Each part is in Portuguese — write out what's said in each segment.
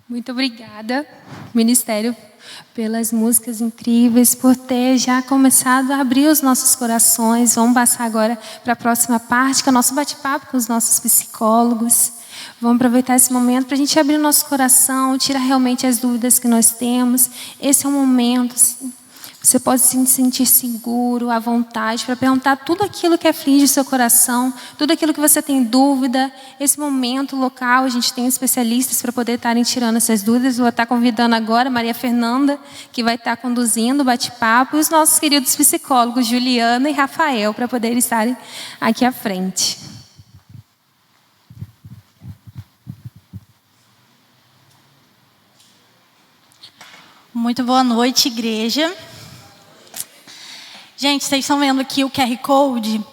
Muito obrigada, Ministério, pelas músicas incríveis, por ter já começado a abrir os nossos corações. Vamos passar agora para a próxima parte, que é o nosso bate-papo com os nossos psicólogos. Vamos aproveitar esse momento para a gente abrir o nosso coração, tirar realmente as dúvidas que nós temos. Esse é um momento, você pode se sentir seguro, à vontade, para perguntar tudo aquilo que aflige o seu coração, tudo aquilo que você tem dúvida. Esse momento local, a gente tem especialistas para poder estarem tirando essas dúvidas. Vou estar convidando agora a Maria Fernanda, que vai estar conduzindo o bate-papo, e os nossos queridos psicólogos, Juliana e Rafael, para poderem estarem aqui à frente. Muito boa noite, igreja. Gente, vocês estão vendo aqui o QR Code?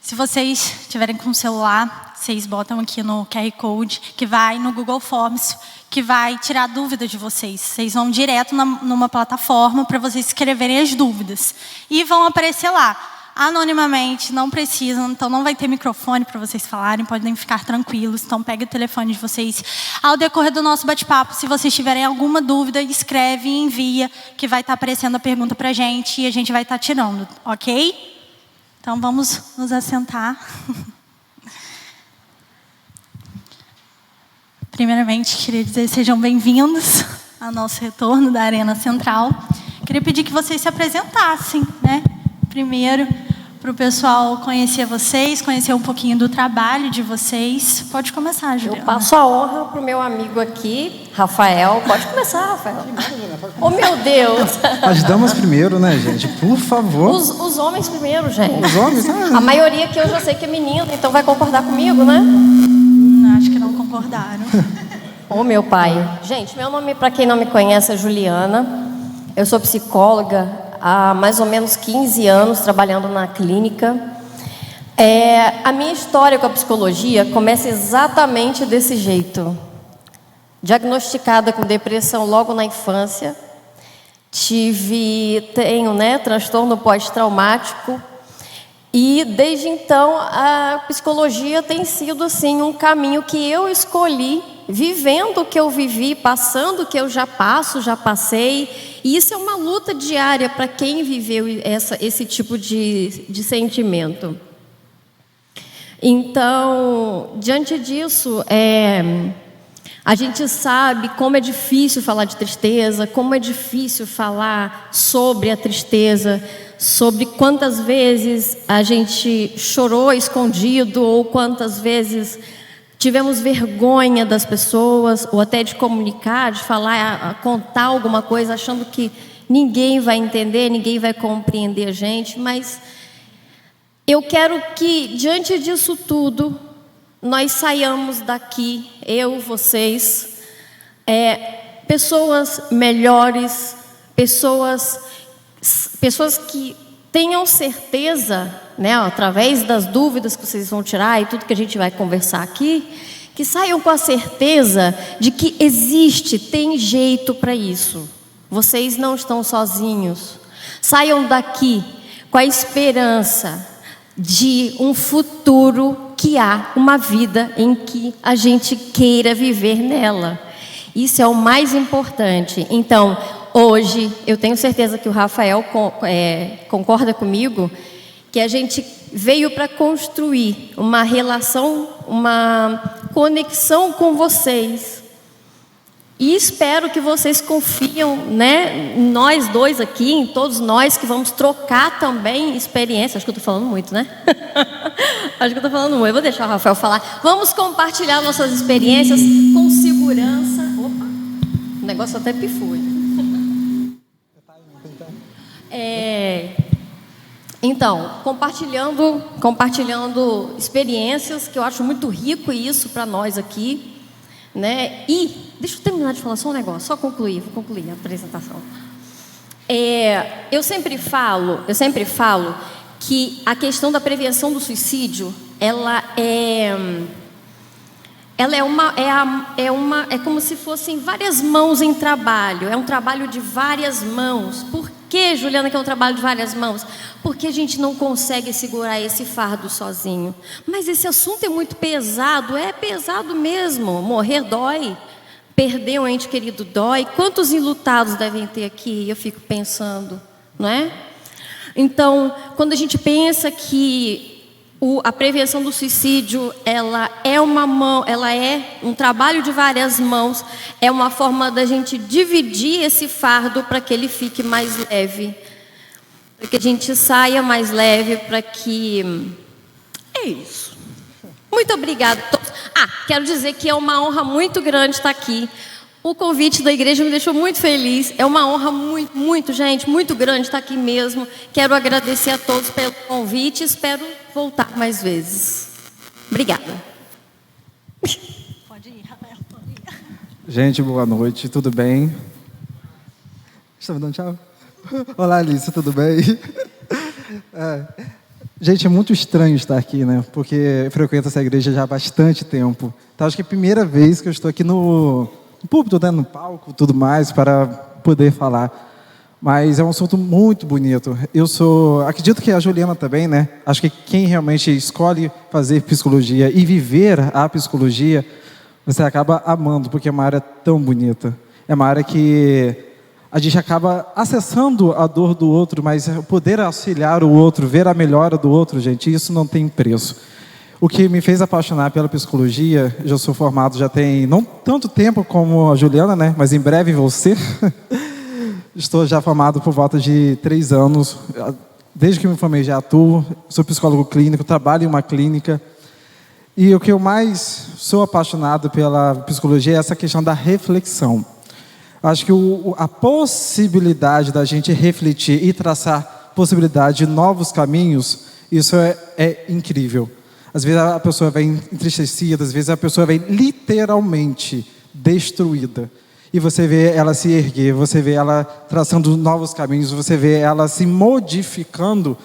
Se vocês tiverem com o celular, vocês botam aqui no QR Code, que vai no Google Forms, que vai tirar dúvidas de vocês. Vocês vão direto numa plataforma para vocês escreverem as dúvidas. E vão aparecer lá, anonimamente, não precisam, então não vai ter microfone para vocês falarem, podem ficar tranquilos. Então pegue o telefone de vocês. Ao decorrer do nosso bate-papo, se vocês tiverem alguma dúvida, escreve e envia, que vai estar aparecendo a pergunta para a gente e a gente vai estar tirando, ok? Então vamos nos assentar. Primeiramente, queria dizer sejam bem-vindos ao nosso retorno da Arena Central. Queria pedir que vocês se apresentassem, né? Primeiro, para o pessoal conhecer vocês, conhecer um pouquinho do trabalho de vocês. Pode começar, Juliana. Eu passo a honra para o meu amigo aqui, Rafael. Pode começar, Rafael. Oh, meu Deus. As damas primeiro, né, gente? Por favor. Os homens primeiro, gente. Os homens? A maioria aqui eu já sei que é menino, então vai concordar comigo, né? Acho que não concordaram. Oh, meu pai. Gente, meu nome, para quem não me conhece, é Juliana. Eu sou psicóloga há mais ou menos 15 anos, trabalhando na clínica. A minha história com a psicologia começa exatamente desse jeito. Diagnosticada com depressão logo na infância. Tenho, transtorno pós-traumático. E desde então a psicologia tem sido assim um caminho que eu escolhi, vivendo o que eu vivi, passando o que eu já passo, já passei. E isso é uma luta diária para quem viveu esse tipo de sentimento. Então, diante disso, a gente sabe como é difícil falar de tristeza, como é difícil falar sobre a tristeza, sobre quantas vezes a gente chorou escondido ou quantas vezes tivemos vergonha das pessoas ou até de comunicar, de falar, contar alguma coisa, achando que ninguém vai entender, ninguém vai compreender a gente. Mas eu quero que, diante disso tudo, nós saiamos daqui, eu, vocês, pessoas melhores, pessoas que tenham certeza, através das dúvidas que vocês vão tirar e tudo que a gente vai conversar aqui, que saiam com a certeza de que tem jeito para isso. Vocês não estão sozinhos. Saiam daqui com a esperança de um futuro que há uma vida em que a gente queira viver nela. Isso é o mais importante. Então, hoje, eu tenho certeza que o Rafael concorda comigo, que a gente veio para construir uma relação, uma conexão com vocês. E espero que vocês confiam, em nós dois aqui, em todos nós, que vamos trocar também experiências. Acho que eu estou falando muito, né? Acho que eu estou falando muito. Eu vou deixar o Rafael falar. Vamos compartilhar nossas experiências com segurança. Opa, o negócio até pifou. Então, compartilhando experiências, que eu acho muito rico isso para nós aqui, E deixa eu terminar de falar só um negócio, vou concluir a apresentação. Eu sempre falo que a questão da prevenção do suicídio, ela é como se fossem várias mãos em trabalho. É um trabalho de várias mãos. Por que, Juliana, que é um trabalho de várias mãos? Porque a gente não consegue segurar esse fardo sozinho. Mas esse assunto é muito pesado. É pesado mesmo. Morrer dói. perder um ente querido dói. Quantos enlutados devem ter aqui? Eu fico pensando, não é? Então, quando a gente pensa que a prevenção do suicídio, ela é uma mão, ela é um trabalho de várias mãos, é uma forma da gente dividir esse fardo para que ele fique mais leve, para que a gente saia mais leve, para que... É isso. Muito obrigada a todos. Quero dizer que é uma honra muito grande estar aqui. O convite da igreja me deixou muito feliz. É uma honra muito, gente, muito grande estar aqui mesmo. Quero agradecer a todos pelo convite. Espero voltar mais vezes. Obrigada. Pode ir, Rafael. Pode ir. Gente, boa noite, tudo bem? Está me dando tchau? Olá, Alice, tudo bem? Gente, é muito estranho estar aqui, né? Porque eu frequento essa igreja já há bastante tempo. Então, acho que é a primeira vez que eu estou aqui no púlpito, né, no palco, tudo mais, para poder falar. Mas é um assunto muito bonito. Acredito que a Juliana também, né? Acho que quem realmente escolhe fazer psicologia e viver a psicologia, você acaba amando, porque é uma área tão bonita. É uma área que a gente acaba acessando a dor do outro, mas poder auxiliar o outro, ver a melhora do outro, gente, isso não tem preço. O que me fez apaixonar pela psicologia, já sou formado, já tem não tanto tempo como a Juliana, né? Mas em breve vou ser. Estou já formado por volta de 3 anos. Desde que me formei já atuo, sou psicólogo clínico, trabalho em uma clínica. E o que eu mais sou apaixonado pela psicologia é essa questão da reflexão. Acho que a possibilidade da gente refletir e traçar possibilidade de novos caminhos, isso é incrível. Às vezes a pessoa vem entristecida, às vezes a pessoa vem literalmente destruída. E você vê ela se erguer, você vê ela traçando novos caminhos, você vê ela se modificando.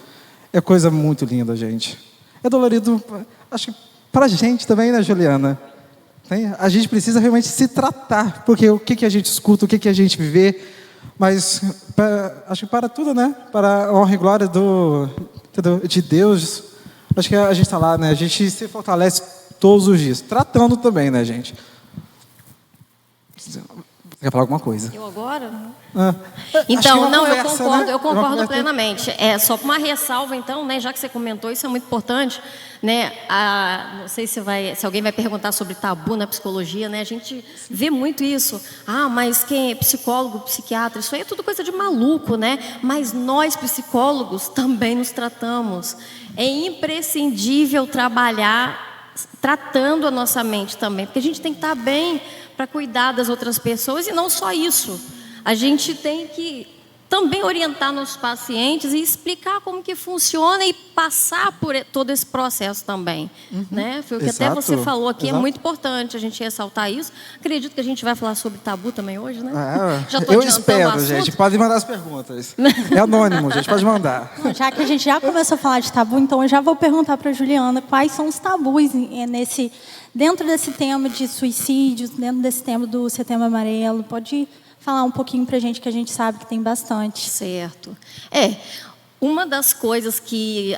É coisa muito linda, gente. É dolorido, acho que para a gente também, né, Juliana? A gente precisa realmente se tratar, porque o que a gente escuta, o que a gente vê, mas acho que para tudo, né? Para a honra e glória de Deus, acho que a gente está lá, né? A gente se fortalece todos os dias, tratando também, né, gente? Você quer falar alguma coisa? Eu agora? Então, eu concordo plenamente. É só uma ressalva, então, né? Já que você comentou, isso é muito importante, né? Não sei se alguém vai perguntar sobre tabu na psicologia, né? A gente vê muito isso. Mas quem é psicólogo, psiquiatra, isso aí é tudo coisa de maluco, né? Mas nós, psicólogos, também nos tratamos. É imprescindível trabalhar tratando a nossa mente também, porque a gente tem que estar bem para cuidar das outras pessoas. E não só isso, a gente tem que também orientar nossos pacientes e explicar como que funciona e passar por todo esse processo também, né? Foi o que até você falou aqui. Exato. É muito importante a gente ressaltar isso. Acredito que a gente vai falar sobre tabu também hoje, né? Já eu espero, gente. Pode mandar as perguntas. É anônimo, gente, pode mandar. Já que a gente já começou a falar de tabu, então eu já vou perguntar para a Juliana quais são os tabus dentro desse tema de suicídios, dentro desse tema do Setembro Amarelo. Pode falar um pouquinho para a gente, que a gente sabe que tem bastante. Certo. Uma das coisas que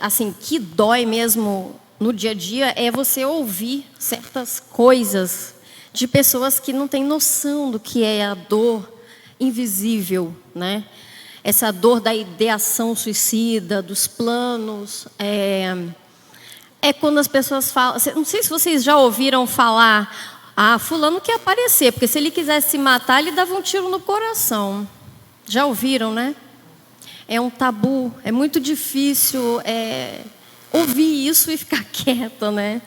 dói mesmo no dia a dia é você ouvir certas coisas de pessoas que não têm noção do que é a dor invisível, né? Essa dor da ideação suicida, dos planos. É quando as pessoas falam... Não sei se vocês já ouviram falar... fulano quer aparecer, porque se ele quisesse se matar, ele dava um tiro no coração. Já ouviram, né? É um tabu, é muito difícil ouvir isso e ficar quieta, né?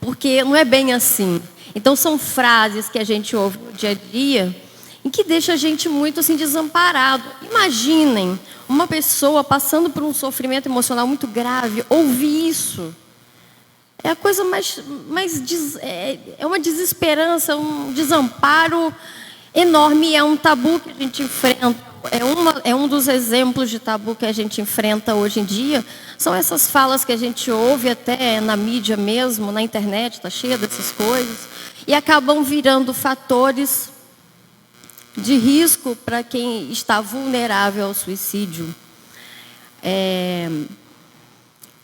Porque não é bem assim. Então, são frases que a gente ouve no dia a dia e que deixa a gente muito assim desamparado. Imaginem uma pessoa passando por um sofrimento emocional muito grave, ouvir isso. É a coisa é uma desesperança, um desamparo enorme. É um tabu que a gente enfrenta. É um dos exemplos de tabu que a gente enfrenta hoje em dia. São essas falas que a gente ouve até na mídia mesmo, na internet, está cheia dessas coisas. E acabam virando fatores de risco para quem está vulnerável ao suicídio.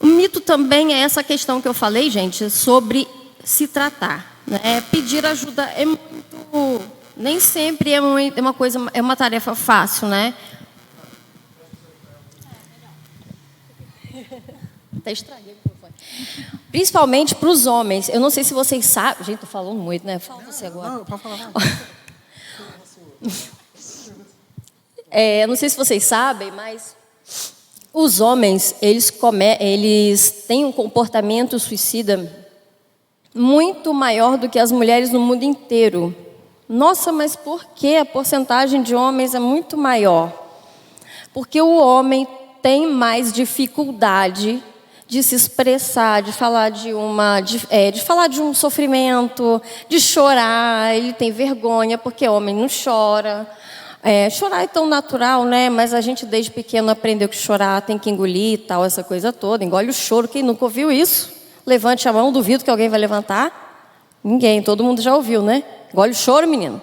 O mito também é essa questão que eu falei, gente, sobre se tratar, né? Pedir ajuda é muito Nem sempre é uma coisa, é uma tarefa fácil, né? Até estraguei o microfone. Principalmente para os homens. Eu não sei se vocês sabem. Gente, tô falando muito, né? Fala você agora. Não, pode falar. Não sei se vocês sabem, mas os homens, eles têm um comportamento suicida muito maior do que as mulheres no mundo inteiro. Nossa, mas por que a porcentagem de homens é muito maior? Porque o homem tem mais dificuldade de se expressar, de falar de um sofrimento, de chorar. Ele tem vergonha, porque homem não chora. Chorar é tão natural, né? Mas a gente desde pequeno aprendeu que chorar tem que engolir e tal, essa coisa toda. Engole o choro. Quem nunca ouviu isso? Levante a mão, duvido que alguém vai levantar. Ninguém, todo mundo já ouviu, né? Engole o choro, menino.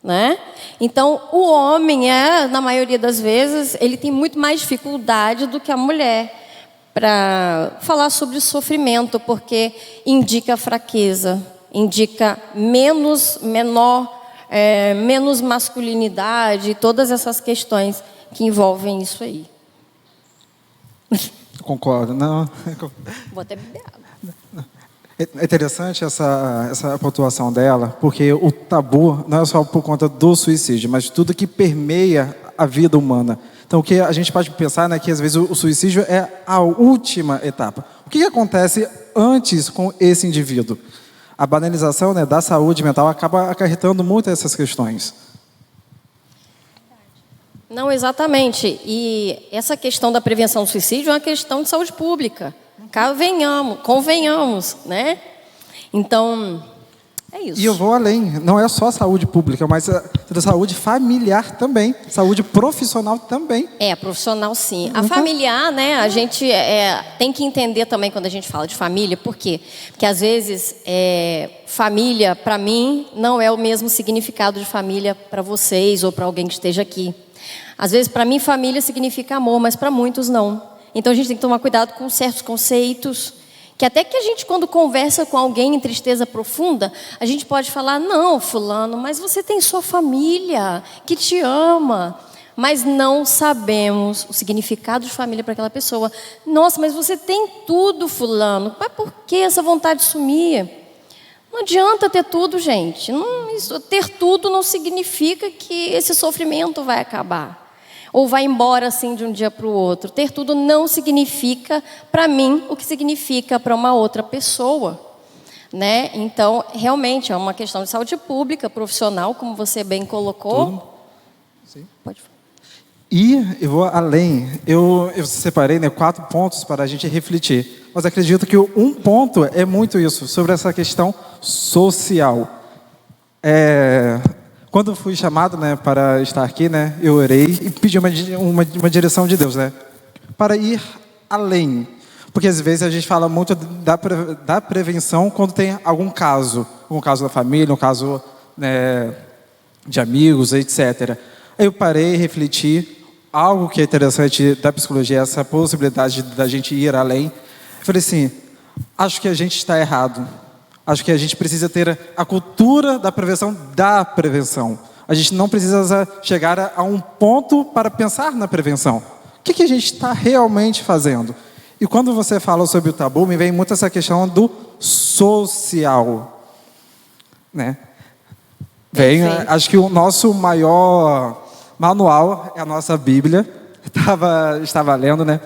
Né? Então, o homem, na maioria das vezes, ele tem muito mais dificuldade do que a mulher para falar sobre sofrimento, porque indica fraqueza, indica menos masculinidade, todas essas questões que envolvem isso aí. Concordo, não. Vou até beber água. É interessante essa pontuação dela, porque o tabu não é só por conta do suicídio, mas tudo que permeia a vida humana. Então, o que a gente pode pensar, né, que às vezes o suicídio é a última etapa. O que acontece antes com esse indivíduo? A banalização, né, da saúde mental acaba acarretando muito essas questões. Não, exatamente. E essa questão da prevenção do suicídio é uma questão de saúde pública. Convenhamos, né? Então, é isso. E eu vou além, não é só saúde pública, mas a saúde familiar também, saúde profissional também. Profissional sim. A familiar, né, a gente tem que entender também quando a gente fala de família, por quê? Porque às vezes família, para mim, não é o mesmo significado de família para vocês ou para alguém que esteja aqui. Às vezes, para mim, família significa amor, mas para muitos não. Então, a gente tem que tomar cuidado com certos conceitos, que até que a gente, quando conversa com alguém em tristeza profunda, a gente pode falar, não, fulano, mas você tem sua família que te ama. Mas não sabemos o significado de família para aquela pessoa. Nossa, mas você tem tudo, fulano. Mas por que essa vontade de sumir? Não adianta ter tudo, gente. Ter tudo não significa que esse sofrimento vai acabar. Ou vai embora assim de um dia para o outro. Ter tudo não significa, para mim, o que significa para uma outra pessoa. Né? Então, realmente, é uma questão de saúde pública, profissional, como você bem colocou. Tudo. Sim. Pode falar. E eu vou além. Eu separei, né, 4 pontos para a gente refletir. Mas acredito que um ponto é muito isso, sobre essa questão social. Quando eu fui chamado, né, para estar aqui, né, eu orei e pedi uma direção de Deus, né, para ir além. Porque às vezes a gente fala muito da prevenção quando tem algum caso da família, um caso, né, de amigos, etc. Aí eu parei, refleti. Algo que é interessante da psicologia é essa possibilidade da gente ir além. Eu falei assim, acho que a gente está errado. Acho que a gente precisa ter a cultura da prevenção. A gente não precisa chegar a um ponto para pensar na prevenção. O que a gente está realmente fazendo? E quando você fala sobre o tabu, me vem muito essa questão do social. Né? Acho que o nosso maior manual é a nossa Bíblia. Estava lendo, né?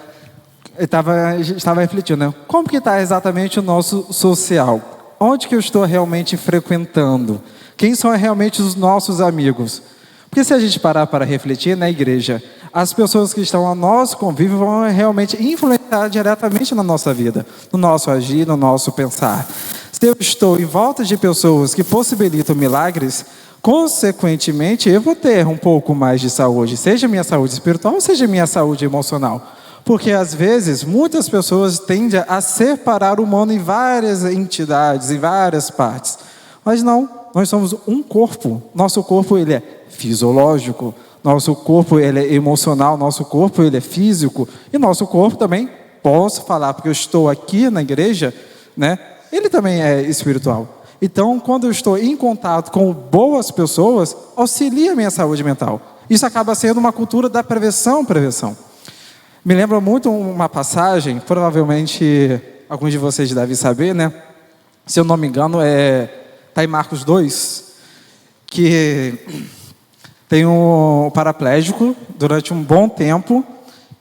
Estava refletindo, né? Como que está exatamente o nosso social? Onde que eu estou realmente frequentando? Quem são realmente os nossos amigos? Porque se a gente parar para refletir na igreja, as pessoas que estão ao nosso convívio vão realmente influenciar diretamente na nossa vida, no nosso agir, no nosso pensar. Se eu estou em volta de pessoas que possibilitam milagres, consequentemente eu vou ter um pouco mais de saúde, seja minha saúde espiritual, seja minha saúde emocional. Porque, às vezes, muitas pessoas tendem a separar o humano em várias entidades, em várias partes. Mas não, nós somos um corpo. Nosso corpo, ele é fisiológico. Nosso corpo, ele é emocional. Nosso corpo, ele é físico. E nosso corpo também, posso falar, porque eu estou aqui na igreja, né? Ele também é espiritual. Então, quando eu estou em contato com boas pessoas, auxilia a minha saúde mental. Isso acaba sendo uma cultura da prevenção. Me lembra muito uma passagem, provavelmente alguns de vocês devem saber, né? Se eu não me engano, está em Marcos 2, que tem um paraplégico durante um bom tempo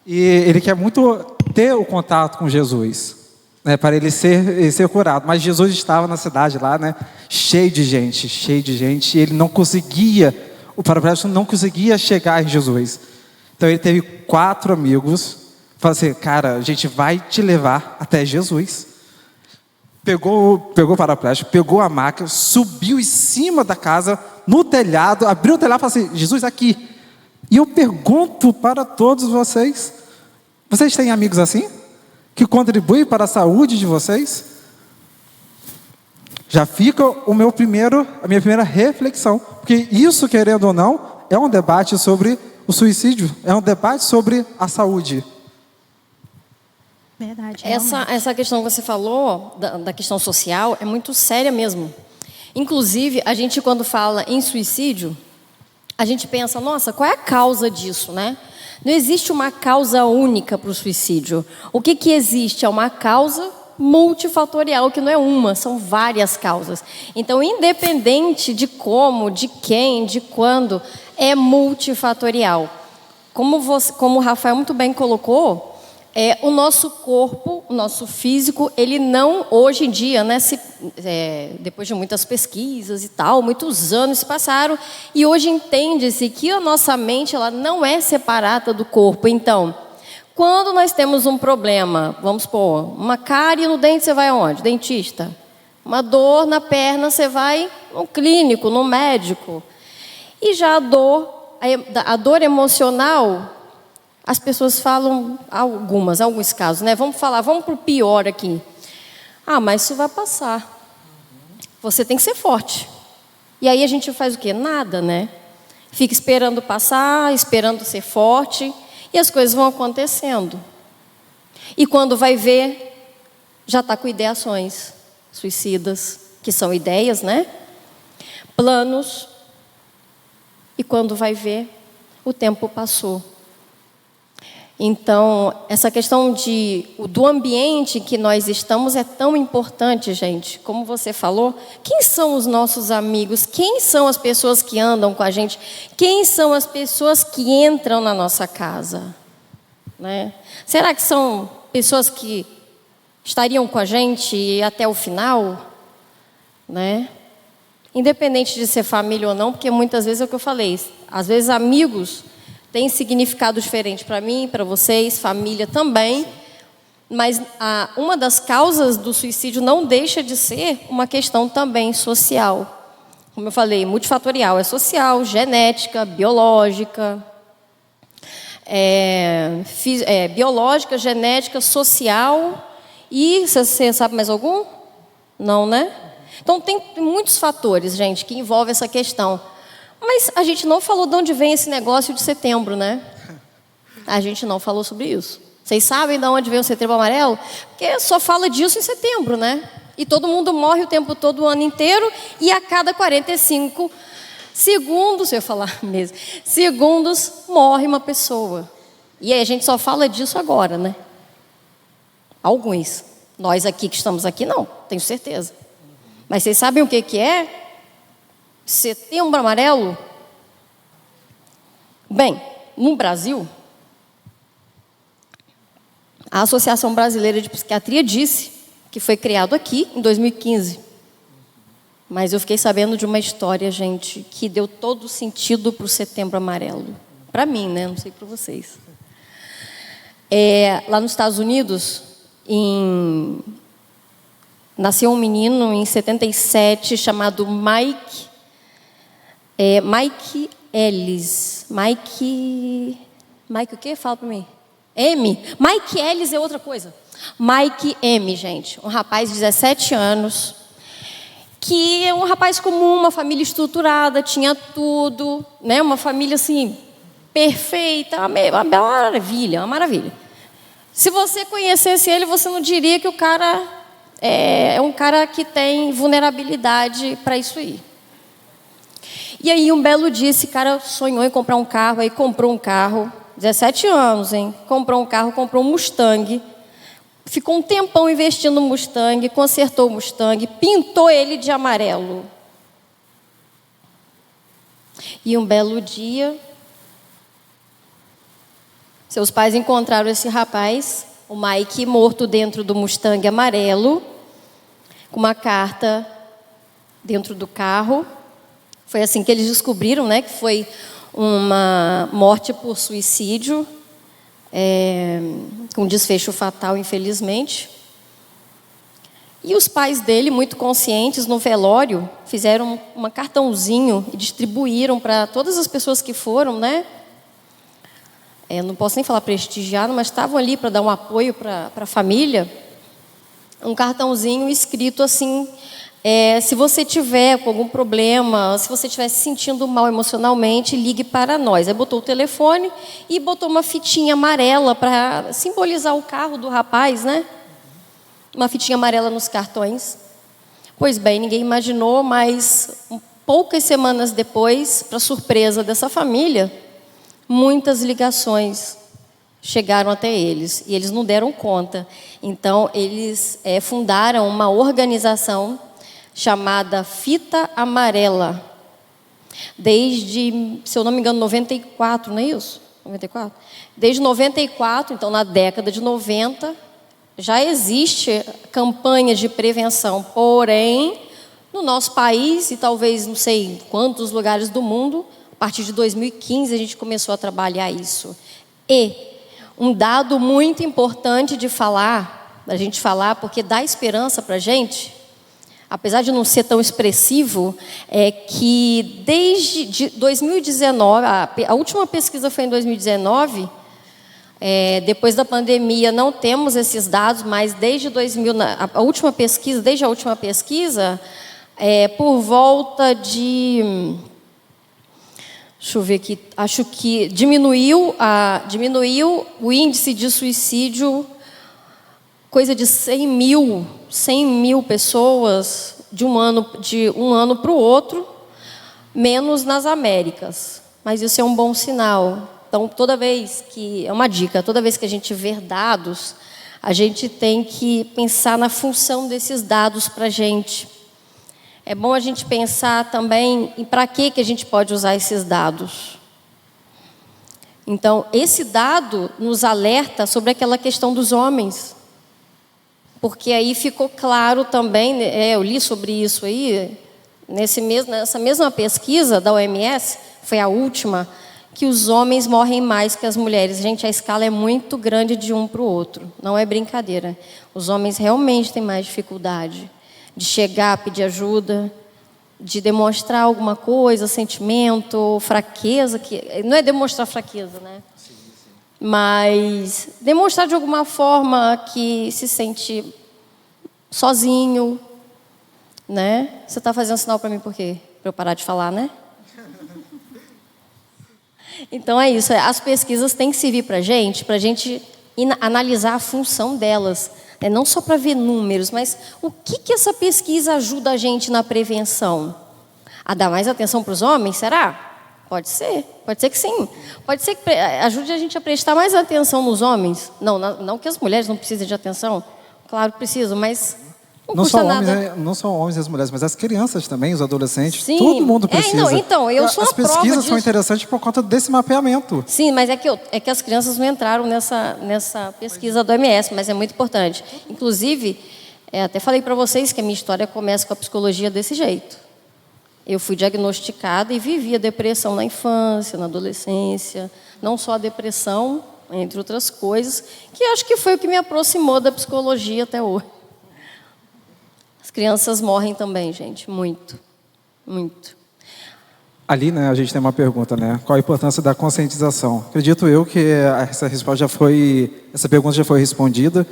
e ele quer muito ter o contato com Jesus, né, para ele ser curado. Mas Jesus estava na cidade lá, né, cheio de gente, e ele não conseguia, o paraplégico não conseguia chegar em Jesus. Então ele teve 4 amigos, falou assim: cara, a gente vai te levar até Jesus. Pegou o paraplégico, pegou a maca, subiu em cima da casa, no telhado, abriu o telhado e falou assim: Jesus, aqui. E eu pergunto para todos vocês: vocês têm amigos assim? Que contribuem para a saúde de vocês? Já fica a minha primeira reflexão. Porque isso, querendo ou não, é um debate sobre o suicídio. É um debate sobre a saúde. Verdade. Essa questão que você falou, da questão social, é muito séria mesmo. Inclusive, a gente quando fala em suicídio, a gente pensa: nossa, qual é a causa disso, né? Não existe uma causa única para o suicídio. O que existe é uma causa multifatorial, que não é uma, são várias causas. Então, independente de como, de quem, de quando, é multifatorial. Como o Rafael muito bem colocou, o nosso corpo, o nosso físico, ele não, hoje em dia, né, depois de muitas pesquisas e tal, muitos anos se passaram, e hoje entende-se que a nossa mente, ela não é separada do corpo. Então, quando nós temos um problema, vamos supor, uma cárie no dente, você vai aonde? Dentista. Uma dor na perna, você vai no clínico, no médico. E já a dor emocional, as pessoas falam, alguns casos, né? Vamos para o pior aqui. Mas isso vai passar. Você tem que ser forte. E aí a gente faz o quê? Nada, né? Fica esperando passar, esperando ser forte, e as coisas vão acontecendo. E quando vai ver, já está com ideações suicidas, que são ideias, né? Planos. E quando vai ver, o tempo passou. Então, essa questão do ambiente em que nós estamos é tão importante, gente. Como você falou, quem são os nossos amigos? Quem são as pessoas que andam com a gente? Quem são as pessoas que entram na nossa casa? Né? Será que são pessoas que estariam com a gente até o final? Né? Independente de ser família ou não, porque muitas vezes é o que eu falei, às vezes amigos tem significado diferente para mim, para vocês, família também. Mas uma das causas do suicídio não deixa de ser uma questão também social. Como eu falei, multifatorial. É social, genética, biológica. Biológica, genética, social. E você sabe mais algum? Não, né? Então tem muitos fatores, gente, que envolvem essa questão. Mas a gente não falou de onde vem esse negócio de setembro, né? A gente não falou sobre isso. Vocês sabem de onde vem o Setembro Amarelo? Porque só fala disso em setembro, né? E todo mundo morre o tempo todo, o ano inteiro, e a cada 45 segundos, eu ia falar mesmo, segundos, morre uma pessoa. E aí a gente só fala disso agora, né? Alguns. Nós aqui que estamos aqui, não, tenho certeza. Mas vocês sabem o que é? Setembro Amarelo? Bem, no Brasil, a Associação Brasileira de Psiquiatria disse que foi criado aqui em 2015. Mas eu fiquei sabendo de uma história, gente, que deu todo o sentido para o Setembro Amarelo. Para mim, né? Não sei para vocês. Lá nos Estados Unidos, nasceu um menino em 77 chamado Mike Ellis. Mike o quê? Fala para mim. Mike Ellis é outra coisa. Mike M, gente. Um rapaz de 17 anos. Que é um rapaz comum, uma família estruturada, tinha tudo. Né? Uma família assim, perfeita. Uma maravilha, uma maravilha. Se você conhecesse ele, você não diria que o cara é um cara que tem vulnerabilidade para isso aí. E aí, um belo dia, esse cara sonhou em comprar um carro, aí comprou um carro, 17 anos, hein? Comprou um carro, comprou um Mustang, ficou um tempão investindo no Mustang, consertou o Mustang, pintou ele de amarelo. E um belo dia, seus pais encontraram esse rapaz, o Mike, morto dentro do Mustang amarelo, com uma carta dentro do carro. Foi assim que eles descobriram, né, que foi uma morte por suicídio, com desfecho fatal, infelizmente. E os pais dele, muito conscientes, no velório, fizeram um cartãozinho e distribuíram para todas as pessoas que foram, né? Não posso nem falar prestigiar, mas estavam ali para dar um apoio para a família. Um cartãozinho escrito assim: se você tiver com algum problema, se você estiver se sentindo mal emocionalmente, ligue para nós. Aí botou o telefone e botou uma fitinha amarela para simbolizar o carro do rapaz, né? Uma fitinha amarela nos cartões. Pois bem, ninguém imaginou, mas poucas semanas depois, para surpresa dessa família, muitas ligações chegaram até eles e eles não deram conta. Então, eles fundaram uma organização chamada Fita Amarela. Desde, se eu não me engano, 94, não é isso? 94? Desde 94, então na década de 90, já existe campanha de prevenção. Porém, no nosso país, e talvez não sei em quantos lugares do mundo, a partir de 2015 a gente começou a trabalhar isso. E um dado muito importante de falar, da gente falar, porque dá esperança para a gente, apesar de não ser tão expressivo, é que desde 2019, a última pesquisa foi em 2019, depois da pandemia não temos esses dados, mas desde a última pesquisa, por volta de, deixa eu ver aqui, acho que diminuiu o índice de suicídio, coisa de 100 mil pessoas de um ano para o outro, menos nas Américas. Mas isso é um bom sinal. Então, é uma dica, toda vez que a gente vê dados, a gente tem que pensar na função desses dados para a gente. É bom a gente pensar também em para que a gente pode usar esses dados. Então, esse dado nos alerta sobre aquela questão dos homens. Porque aí ficou claro também, eu li sobre isso aí, nessa mesma pesquisa da OMS, foi a última, que os homens morrem mais que as mulheres. Gente, a escala é muito grande de um para o outro, não é brincadeira. Os homens realmente têm mais dificuldade de chegar, pedir ajuda, de demonstrar alguma coisa, sentimento, fraqueza, que não é demonstrar fraqueza, né? Mas demonstrar de alguma forma que se sente sozinho, né? Você está fazendo sinal para mim por quê? Para eu parar de falar, né? Então é isso, as pesquisas têm que servir para a gente analisar a função delas, né? Não só para ver números, mas o que essa pesquisa ajuda a gente na prevenção? A dar mais atenção para os homens, será? Pode ser que sim. Pode ser que ajude a gente a prestar mais atenção nos homens. Não que as mulheres não precisem de atenção, claro que precisam, mas não custa nada. Não só homens e as mulheres, mas as crianças também, os adolescentes, sim. Todo mundo precisa. Então, eu sou a prova disso. As pesquisas são interessantes por conta desse mapeamento. Sim, mas é que as crianças não entraram nessa pesquisa do OMS, mas é muito importante. Inclusive, até falei para vocês que a minha história começa com a psicologia desse jeito. Eu fui diagnosticada e vivi a depressão na infância, na adolescência. Não só a depressão, entre outras coisas, que acho que foi o que me aproximou da psicologia até hoje. As crianças morrem também, gente, muito, muito. Ali, né, a gente tem uma pergunta, né? Qual a importância da conscientização? Acredito eu que essa pergunta já foi respondida.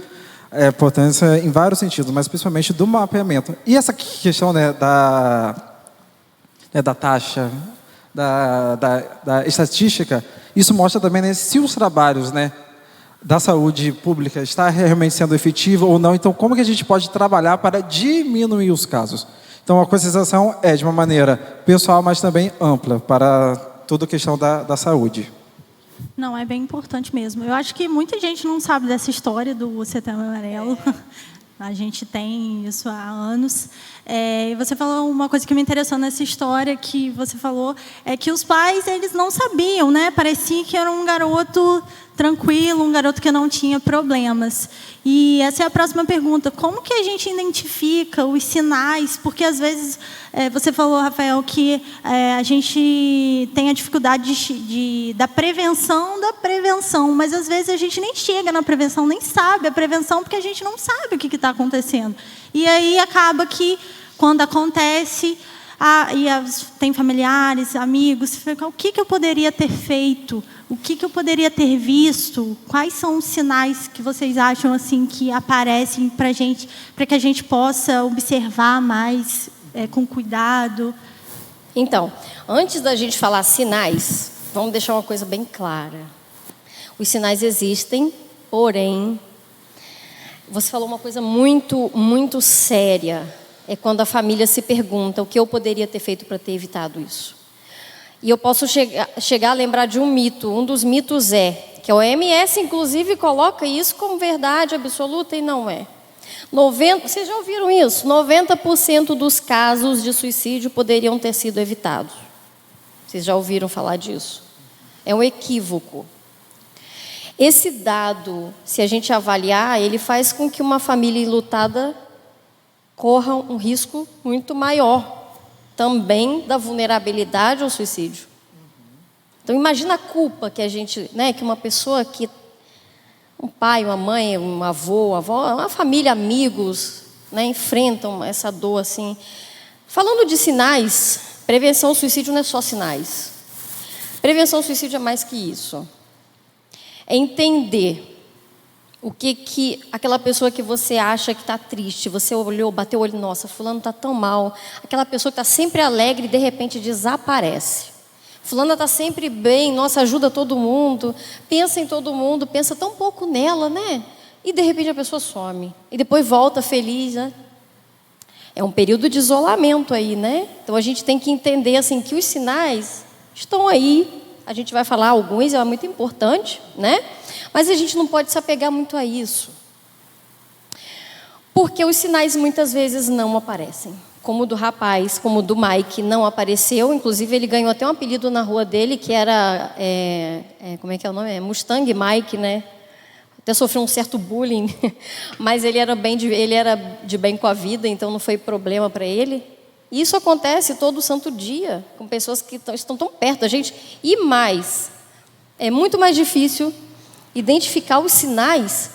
A importância em vários sentidos, mas principalmente do mapeamento. E essa questão, né, da taxa, da estatística, isso mostra também, né, se os trabalhos, né, da saúde pública está realmente sendo efetiva ou não. Então, como que a gente pode trabalhar para diminuir os casos? Então, a conscientização é de uma maneira pessoal, mas também ampla para toda a questão da saúde. Não, é bem importante mesmo. Eu acho que muita gente não sabe dessa história do Setembro Amarelo. A gente tem isso há anos. E você falou uma coisa que me interessou nessa história que você falou, é que os pais, eles não sabiam, né? Parecia que era um garoto tranquilo, um garoto que não tinha problemas. E essa é a próxima pergunta. Como que a gente identifica os sinais? Porque, às vezes, você falou, Rafael, que a gente tem a dificuldade da prevenção da prevenção, mas, às vezes, a gente nem chega na prevenção, nem sabe a prevenção, porque a gente não sabe o que está acontecendo. E aí acaba que, quando acontece, tem familiares, amigos, o que eu poderia ter feito? O que eu poderia ter visto? Quais são os sinais que vocês acham assim que aparecem para gente, para que a gente possa observar mais com cuidado? Então, antes da gente falar sinais, vamos deixar uma coisa bem clara. Os sinais existem, porém, você falou uma coisa muito, muito séria. É quando a família se pergunta o que eu poderia ter feito para ter evitado isso. E eu posso chegar a lembrar de um mito. Um dos mitos é que a OMS, inclusive, coloca isso como verdade absoluta e não é. Vocês já ouviram isso? 90% dos casos de suicídio poderiam ter sido evitados. Vocês já ouviram falar disso? É um equívoco. Esse dado, se a gente avaliar, ele faz com que uma família enlutada corra um risco muito maior também da vulnerabilidade ao suicídio. Então, imagina a culpa que a gente, que uma pessoa que, um pai, uma mãe, um avô, uma família, amigos, enfrentam essa dor assim. Falando de sinais, prevenção ao suicídio não é só sinais. Prevenção ao suicídio é mais que isso. É entender o que aquela pessoa que você acha que está triste, você olhou, bateu o olho, nossa, fulano está tão mal. Aquela pessoa que está sempre alegre e de repente desaparece. Fulana está sempre bem, nossa, ajuda todo mundo, pensa em todo mundo, pensa tão pouco nela, né? E de repente a pessoa some. E depois volta feliz, né? É um período de isolamento aí, né? Então a gente tem que entender assim, que os sinais estão aí. A gente vai falar alguns, é muito importante, né? Mas a gente não pode se apegar muito a isso. Porque os sinais muitas vezes não aparecem. Como o do rapaz, como o do Mike, não apareceu. Inclusive, ele ganhou até um apelido na rua dele, que era... como é que é o nome? Mustang Mike, né? Até sofreu um certo bullying. Mas ele era de bem com a vida, então não foi problema para ele. E isso acontece todo santo dia, com pessoas que estão tão perto da gente. E mais, é muito mais difícil identificar os sinais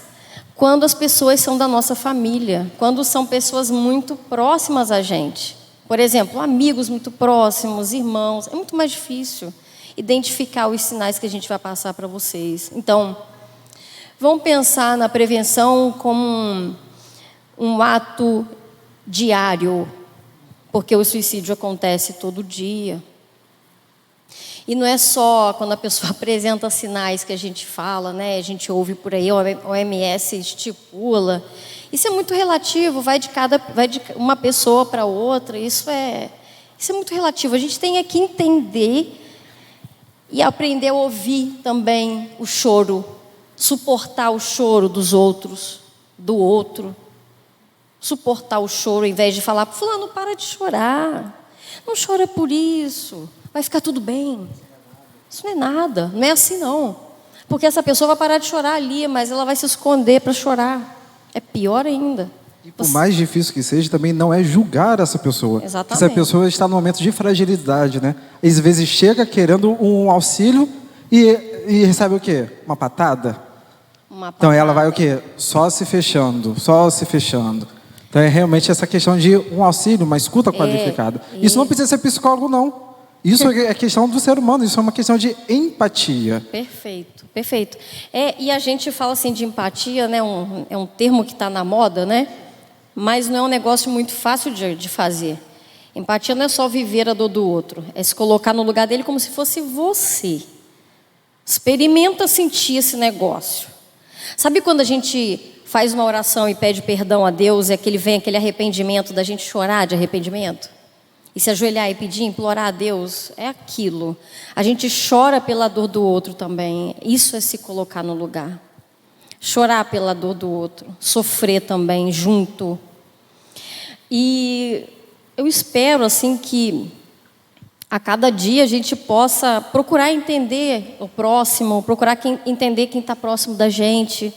quando as pessoas são da nossa família, quando são pessoas muito próximas a gente. Por exemplo, amigos muito próximos, irmãos. É muito mais difícil identificar os sinais que a gente vai passar para vocês. Então, vamos pensar na prevenção como um ato diário, porque o suicídio acontece todo dia. E não é só quando a pessoa apresenta sinais que a gente fala, né? A gente ouve por aí, a OMS estipula. Isso é muito relativo, vai de uma pessoa para outra. Isso é muito relativo. A gente tem que entender e aprender a ouvir também o choro, suportar o choro dos outros, do outro. Suportar o choro, ao invés de falar, fulano, para de chorar. Não chora por isso. Vai ficar tudo bem. Isso não é nada. Não é assim, não. Porque essa pessoa vai parar de chorar ali, mas ela vai se esconder para chorar. É pior ainda. E por mais difícil que seja, também não é julgar essa pessoa. Exatamente. Essa pessoa está num momento de fragilidade, né? Às vezes chega querendo um auxílio e recebe o quê? Uma patada? Então ela vai o quê? Só se fechando. Então é realmente essa questão de um auxílio, uma escuta qualificada. Isso não precisa ser psicólogo, não. Isso é questão do ser humano, isso é uma questão de empatia. Perfeito, perfeito. E a gente fala assim de empatia, né? É um termo que está na moda, né? Mas não é um negócio muito fácil de fazer. Empatia não é só viver a dor do outro, é se colocar no lugar dele como se fosse você. Experimenta sentir esse negócio. Sabe quando a gente faz uma oração e pede perdão a Deus e vem aquele arrependimento, da gente chorar de arrependimento? E se ajoelhar e pedir, implorar a Deus, é aquilo. A gente chora pela dor do outro também. Isso é se colocar no lugar. Chorar pela dor do outro. Sofrer também, junto. E eu espero, assim, que a cada dia a gente possa procurar entender o próximo, procurar entender quem está próximo da gente.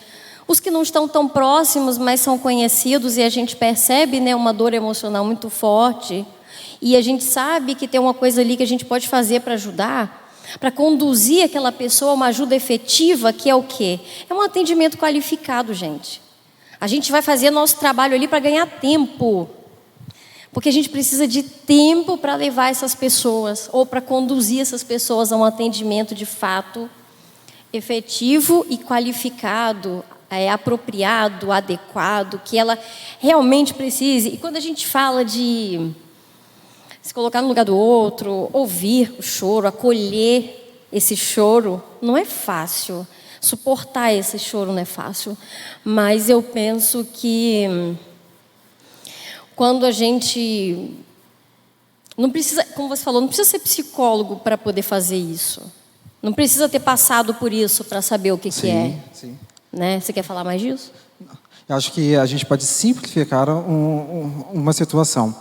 Os que não estão tão próximos, mas são conhecidos e a gente percebe, né, uma dor emocional muito forte. E a gente sabe que tem uma coisa ali que a gente pode fazer para ajudar, para conduzir aquela pessoa a uma ajuda efetiva, que é o quê? É um atendimento qualificado, gente. A gente vai fazer nosso trabalho ali para ganhar tempo. Porque a gente precisa de tempo para levar essas pessoas, ou para conduzir essas pessoas a um atendimento de fato efetivo e qualificado, apropriado, adequado, que ela realmente precise. E quando a gente fala de se colocar no lugar do outro, ouvir o choro, acolher esse choro, não é fácil. Suportar esse choro não é fácil. Mas eu penso que quando a gente não precisa, como você falou, não precisa ser psicólogo para poder fazer isso. Não precisa ter passado por isso para saber o que é. Sim. Né? Você quer falar mais disso? Eu acho que a gente pode simplificar uma situação.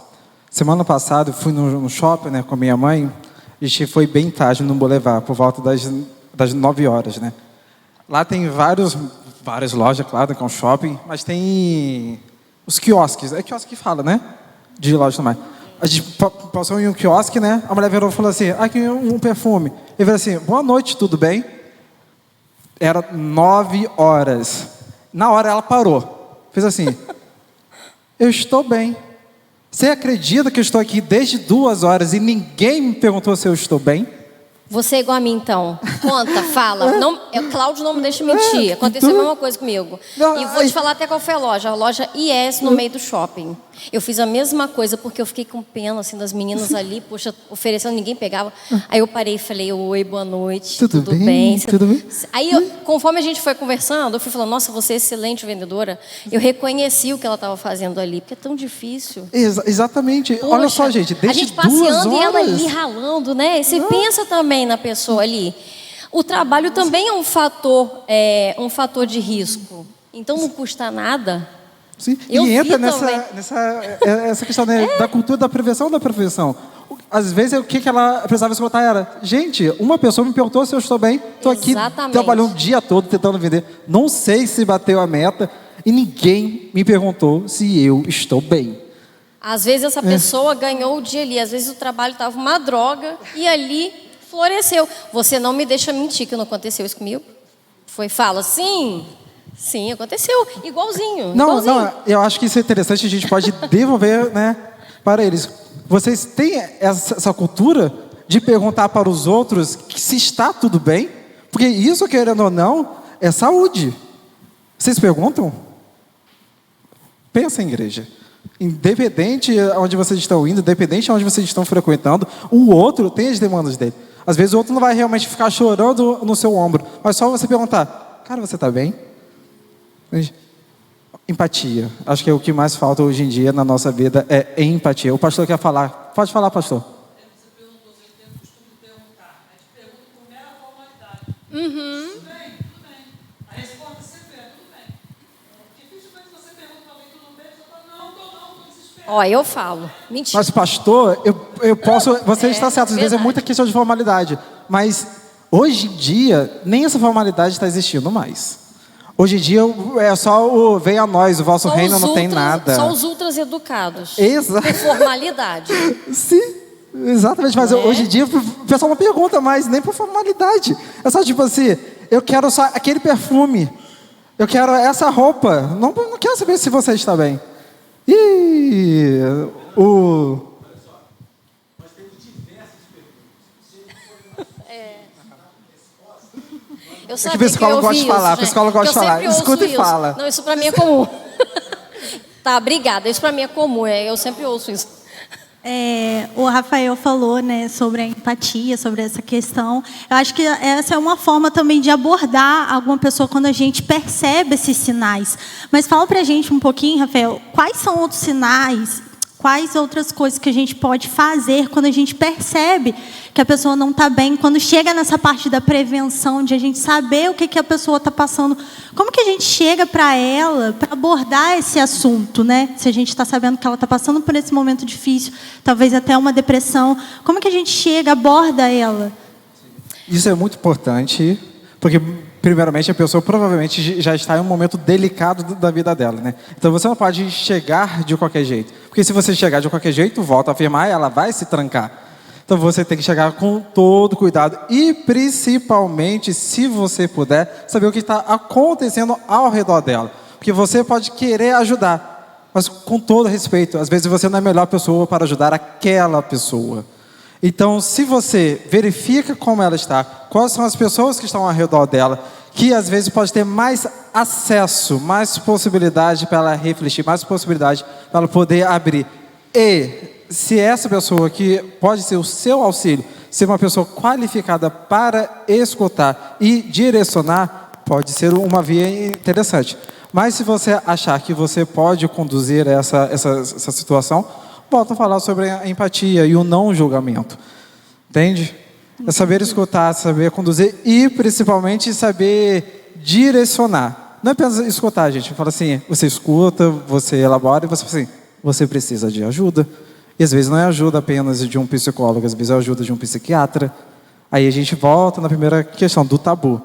Semana passada eu fui no shopping, né, com a minha mãe. A gente foi bem tarde no Boulevard, por volta das 9 horas, né? Lá tem várias lojas, claro, que é um shopping, mas tem os quiosques. É quiosque que fala, né? De loja também. A gente passou em um quiosque, né? A mulher virou e falou assim: aqui um perfume. Ele falou assim: boa noite, tudo bem? Era 9 horas. Na hora ela parou. Fez assim: eu estou bem. Você acredita que eu estou aqui desde 2 horas e ninguém me perguntou se eu estou bem? Você é igual a mim, então. Conta, fala. Cláudio não me deixa mentir. Aconteceu a mesma coisa comigo. E vou te falar até qual foi a loja IS no meio do shopping. Eu fiz a mesma coisa porque eu fiquei com pena assim, das meninas ali, poxa, oferecendo, ninguém pegava. Aí eu parei e falei: oi, boa noite, tudo bem? Tudo bem? Aí, conforme a gente foi conversando, eu fui falando: nossa, você é excelente vendedora. Eu reconheci o que ela estava fazendo ali, porque é tão difícil. Exatamente. Poxa, olha só, gente, desde a gente passeando 2 horas. e ela ali ralando, né? E você pensa também na pessoa ali. O trabalho também é um fator de risco. Então não custa nada. Sim. E entra nessa questão, né, da cultura da prevenção da prevenção. Às vezes o que ela precisava escutar era: gente, uma pessoa me perguntou se eu estou bem. Estou aqui trabalhando o dia todo tentando vender. Não sei se bateu a meta e ninguém me perguntou se eu estou bem. Às vezes essa pessoa ganhou o dia ali. Às vezes o trabalho estava uma droga e ali floresceu. Você não me deixa mentir que não aconteceu isso comigo? Fala, sim. Sim, aconteceu. Igualzinho. Não, eu acho que isso é interessante. A gente pode devolver, né, para eles. Vocês têm essa cultura de perguntar para os outros se está tudo bem? Porque isso, querendo ou não, é saúde. Vocês perguntam? Pensa, igreja. Independente de onde vocês estão indo, independente de onde vocês estão frequentando, o outro tem as demandas dele. Às vezes o outro não vai realmente ficar chorando no seu ombro, mas só você perguntar: cara, você está bem? Empatia. Acho que é o que mais falta hoje em dia na nossa vida, é empatia. O pastor quer falar. Pode falar, pastor. Você perguntou se ele tem o costume de perguntar. A gente pergunta com mera formalidade. Tudo bem. A resposta sempre é: tudo bem. Dificilmente você pergunta para alguém: tudo bem? Você fala: não, estou desesperado. Ó, eu falo. Mentira. Mas, pastor, eu posso... Você está certo, às vezes é muita questão de formalidade. Mas, hoje em dia, nem essa formalidade está existindo mais. Hoje em dia, é só veio a nós, o vosso reino não tem nada. Só os ultras educados. Exato. Com formalidade. Sim, exatamente. Mas hoje em dia, o pessoal não pergunta mais, nem por formalidade. É só tipo assim: eu quero só aquele perfume. Eu quero essa roupa. Não quero saber se você está bem. Eu que psicólogo gosta de falar, psicólogo gosta de falar. Escuta e fala. Não, isso para mim é comum. Tá, obrigada. Isso para mim é comum, eu sempre ouço isso. O Rafael falou, né, sobre a empatia, sobre essa questão. Eu acho que essa é uma forma também de abordar alguma pessoa quando a gente percebe esses sinais. Mas fala pra gente um pouquinho, Rafael, quais são outros sinais, quais outras coisas que a gente pode fazer quando a gente percebe que a pessoa não está bem, quando chega nessa parte da prevenção, de a gente saber o que a pessoa está passando. Como que a gente chega para ela para abordar esse assunto, né? Se a gente está sabendo que ela está passando por esse momento difícil, talvez até uma depressão, como que a gente chega, aborda ela? Isso é muito importante, porque primeiramente a pessoa provavelmente já está em um momento delicado da vida dela, né? Então você não pode chegar de qualquer jeito, porque se você chegar de qualquer jeito, volta a afirmar, ela vai se trancar. Então você tem que chegar com todo cuidado e principalmente, se você puder, saber o que está acontecendo ao redor dela, porque você pode querer ajudar, mas com todo respeito, às vezes você não é a melhor pessoa para ajudar aquela pessoa. Então, se você verifica como ela está, quais são as pessoas que estão ao redor dela, que às vezes pode ter mais acesso, mais possibilidade para ela refletir, mais possibilidade para ela poder abrir. E se essa pessoa que pode ser o seu auxílio, ser uma pessoa qualificada para escutar e direcionar, pode ser uma via interessante. Mas se você achar que você pode conduzir essa situação, volto a falar sobre a empatia e o não julgamento. Entende? É saber escutar, saber conduzir e principalmente saber direcionar. Não é apenas escutar, gente. Fala assim, você escuta, você elabora e você fala assim, você precisa de ajuda. E às vezes não é ajuda apenas de um psicólogo, às vezes é ajuda de um psiquiatra. Aí a gente volta na primeira questão do tabu.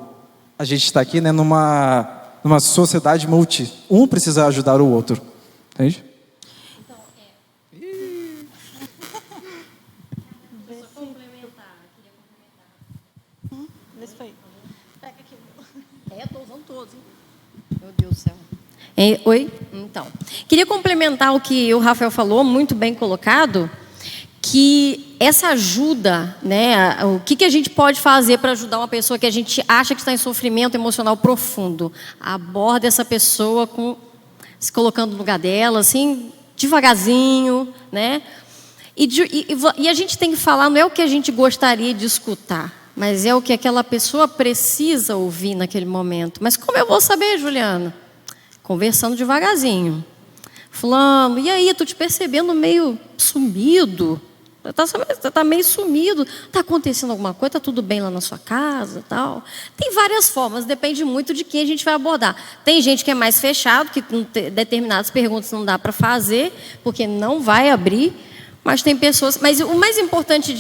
A gente está aqui, né, numa sociedade multi. Um precisa ajudar o outro. Entende? Estou usando todos, hein? Meu Deus do céu. Oi? Então, queria complementar o que o Rafael falou, muito bem colocado, que essa ajuda, né, o que a gente pode fazer para ajudar uma pessoa que a gente acha que está em sofrimento emocional profundo? Aborda essa pessoa se colocando no lugar dela, assim, devagarzinho, né? E a gente tem que falar, não é o que a gente gostaria de escutar, mas é o que aquela pessoa precisa ouvir naquele momento. Mas como eu vou saber, Juliana? Conversando devagarzinho. Fulano, e aí, estou te percebendo meio sumido. Você está meio sumido. Está acontecendo alguma coisa? Está tudo bem lá na sua casa? Tal. Tem várias formas, depende muito de quem a gente vai abordar. Tem gente que é mais fechado, que com determinadas perguntas não dá para fazer, porque não vai abrir. Mas tem pessoas... Mas o mais importante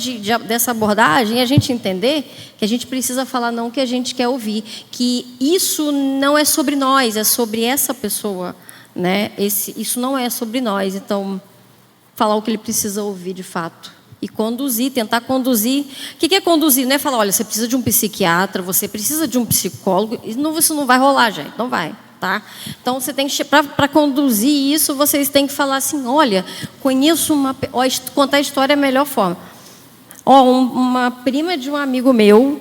dessa abordagem é a gente entender que a gente precisa falar não o que a gente quer ouvir. Que isso não é sobre nós, é sobre essa pessoa, né? Isso não é sobre nós. Então, falar o que ele precisa ouvir de fato. E conduzir, tentar conduzir. O que é conduzir? Não é falar, olha, você precisa de um psiquiatra, você precisa de um psicólogo. Isso não vai rolar, gente. Não vai. Tá? Então, você tem que, para conduzir isso, vocês têm que falar assim, olha, conheço contar a história é a melhor forma. Uma prima de um amigo meu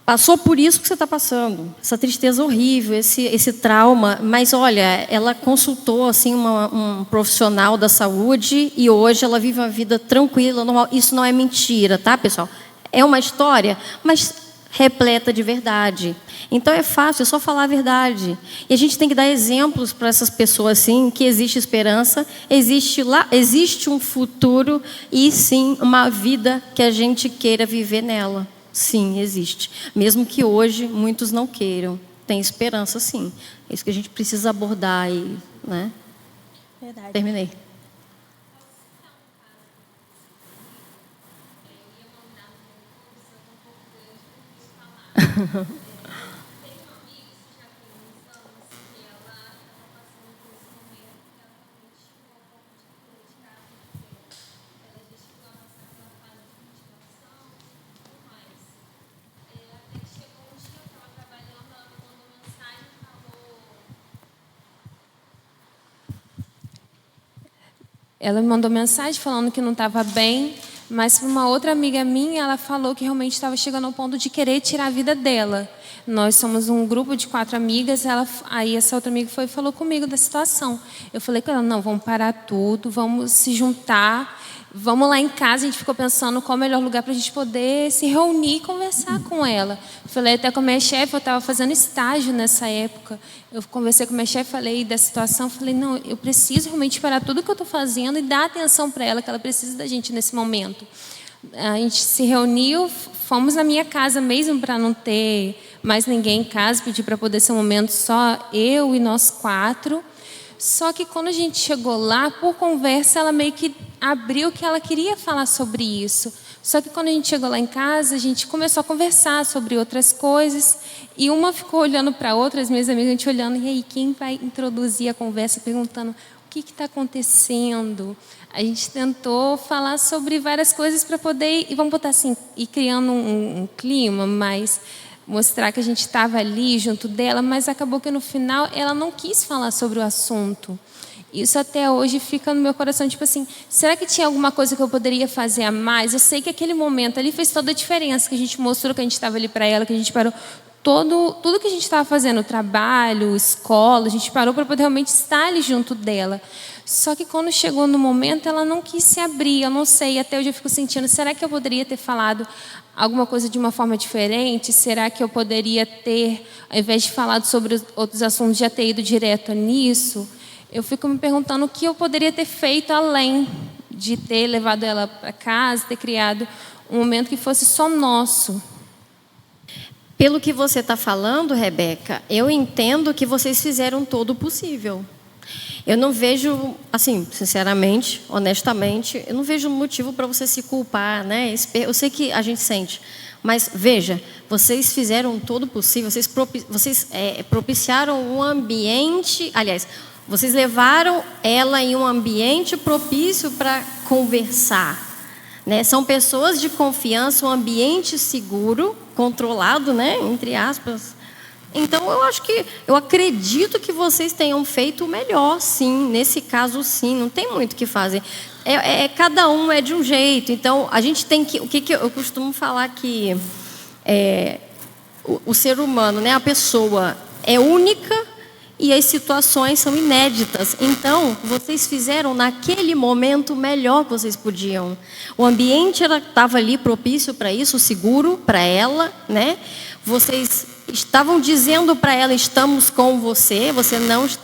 passou por isso que você está passando, essa tristeza horrível, esse trauma, mas olha, ela consultou assim, um profissional da saúde e hoje ela vive uma vida tranquila, normal. Isso não é mentira, tá, pessoal? É uma história, mas repleta de verdade. Então é fácil, é só falar a verdade. E a gente tem que dar exemplos para essas pessoas assim, que existe esperança, existe um futuro e sim uma vida que a gente queira viver nela. Sim, existe. Mesmo que hoje muitos não queiram. Tem esperança, sim. É isso que a gente precisa abordar aí, né? Verdade. Terminei. Ela me mandou mensagem falando que não estava bem, mas para uma outra amiga minha, ela falou que realmente estava chegando ao ponto de querer tirar a vida dela. Nós somos um grupo de 4 amigas, aí essa outra amiga foi e falou comigo da situação. Eu falei com ela, não, vamos parar tudo, vamos se juntar, vamos lá em casa. A gente ficou pensando qual o melhor lugar para a gente poder se reunir e conversar com ela. Falei até com a minha chefe, eu estava fazendo estágio nessa época. Eu conversei com a minha chefe, falei da situação, falei, não, eu preciso realmente parar tudo que eu estou fazendo e dar atenção para ela, que ela precisa da gente nesse momento. A gente se reuniu, fomos na minha casa mesmo para não ter mais ninguém em casa, pedi para poder ser um momento só eu e nós 4. Só que quando a gente chegou lá, por conversa, ela meio que abriu que ela queria falar sobre isso. Só que quando a gente chegou lá em casa, a gente começou a conversar sobre outras coisas. E uma ficou olhando para a outra, as minhas amigas, a gente olhando, e aí, quem vai introduzir a conversa, perguntando o que está acontecendo? A gente tentou falar sobre várias coisas para poder, e vamos botar assim, ir criando um clima, mas mostrar que a gente estava ali junto dela, mas acabou que no final ela não quis falar sobre o assunto. Isso até hoje fica no meu coração, tipo assim, será que tinha alguma coisa que eu poderia fazer a mais? Eu sei que aquele momento ali fez toda a diferença, que a gente mostrou que a gente estava ali para ela, que a gente parou tudo que a gente estava fazendo, trabalho, escola, a gente parou para poder realmente estar ali junto dela. Só que quando chegou no momento, ela não quis se abrir, eu não sei, até hoje eu fico sentindo, será que eu poderia ter falado alguma coisa de uma forma diferente? Será que eu poderia ter, ao invés de falar sobre os outros assuntos, já ter ido direto nisso? Eu fico me perguntando o que eu poderia ter feito além de ter levado ela para casa, ter criado um momento que fosse só nosso. Pelo que você está falando, Rebeca, eu entendo que vocês fizeram todo o possível. Eu não vejo, assim, sinceramente, honestamente, eu não vejo motivo para você se culpar, né? Eu sei que a gente sente, mas veja, vocês fizeram todo o possível, vocês propiciaram um ambiente, aliás, vocês levaram ela em um ambiente propício para conversar. Né? São pessoas de confiança, um ambiente seguro, controlado, né? Entre aspas. Então, eu acredito que vocês tenham feito o melhor, sim. Nesse caso, sim. Não tem muito o que fazer. Cada um é de um jeito. Então, a gente tem que... O que eu costumo falar que o ser humano, né? A pessoa é única e as situações são inéditas. Então, vocês fizeram naquele momento o melhor que vocês podiam. O ambiente estava ali propício para isso, seguro para ela, né? Vocês estavam dizendo para ela, estamos com você, você não está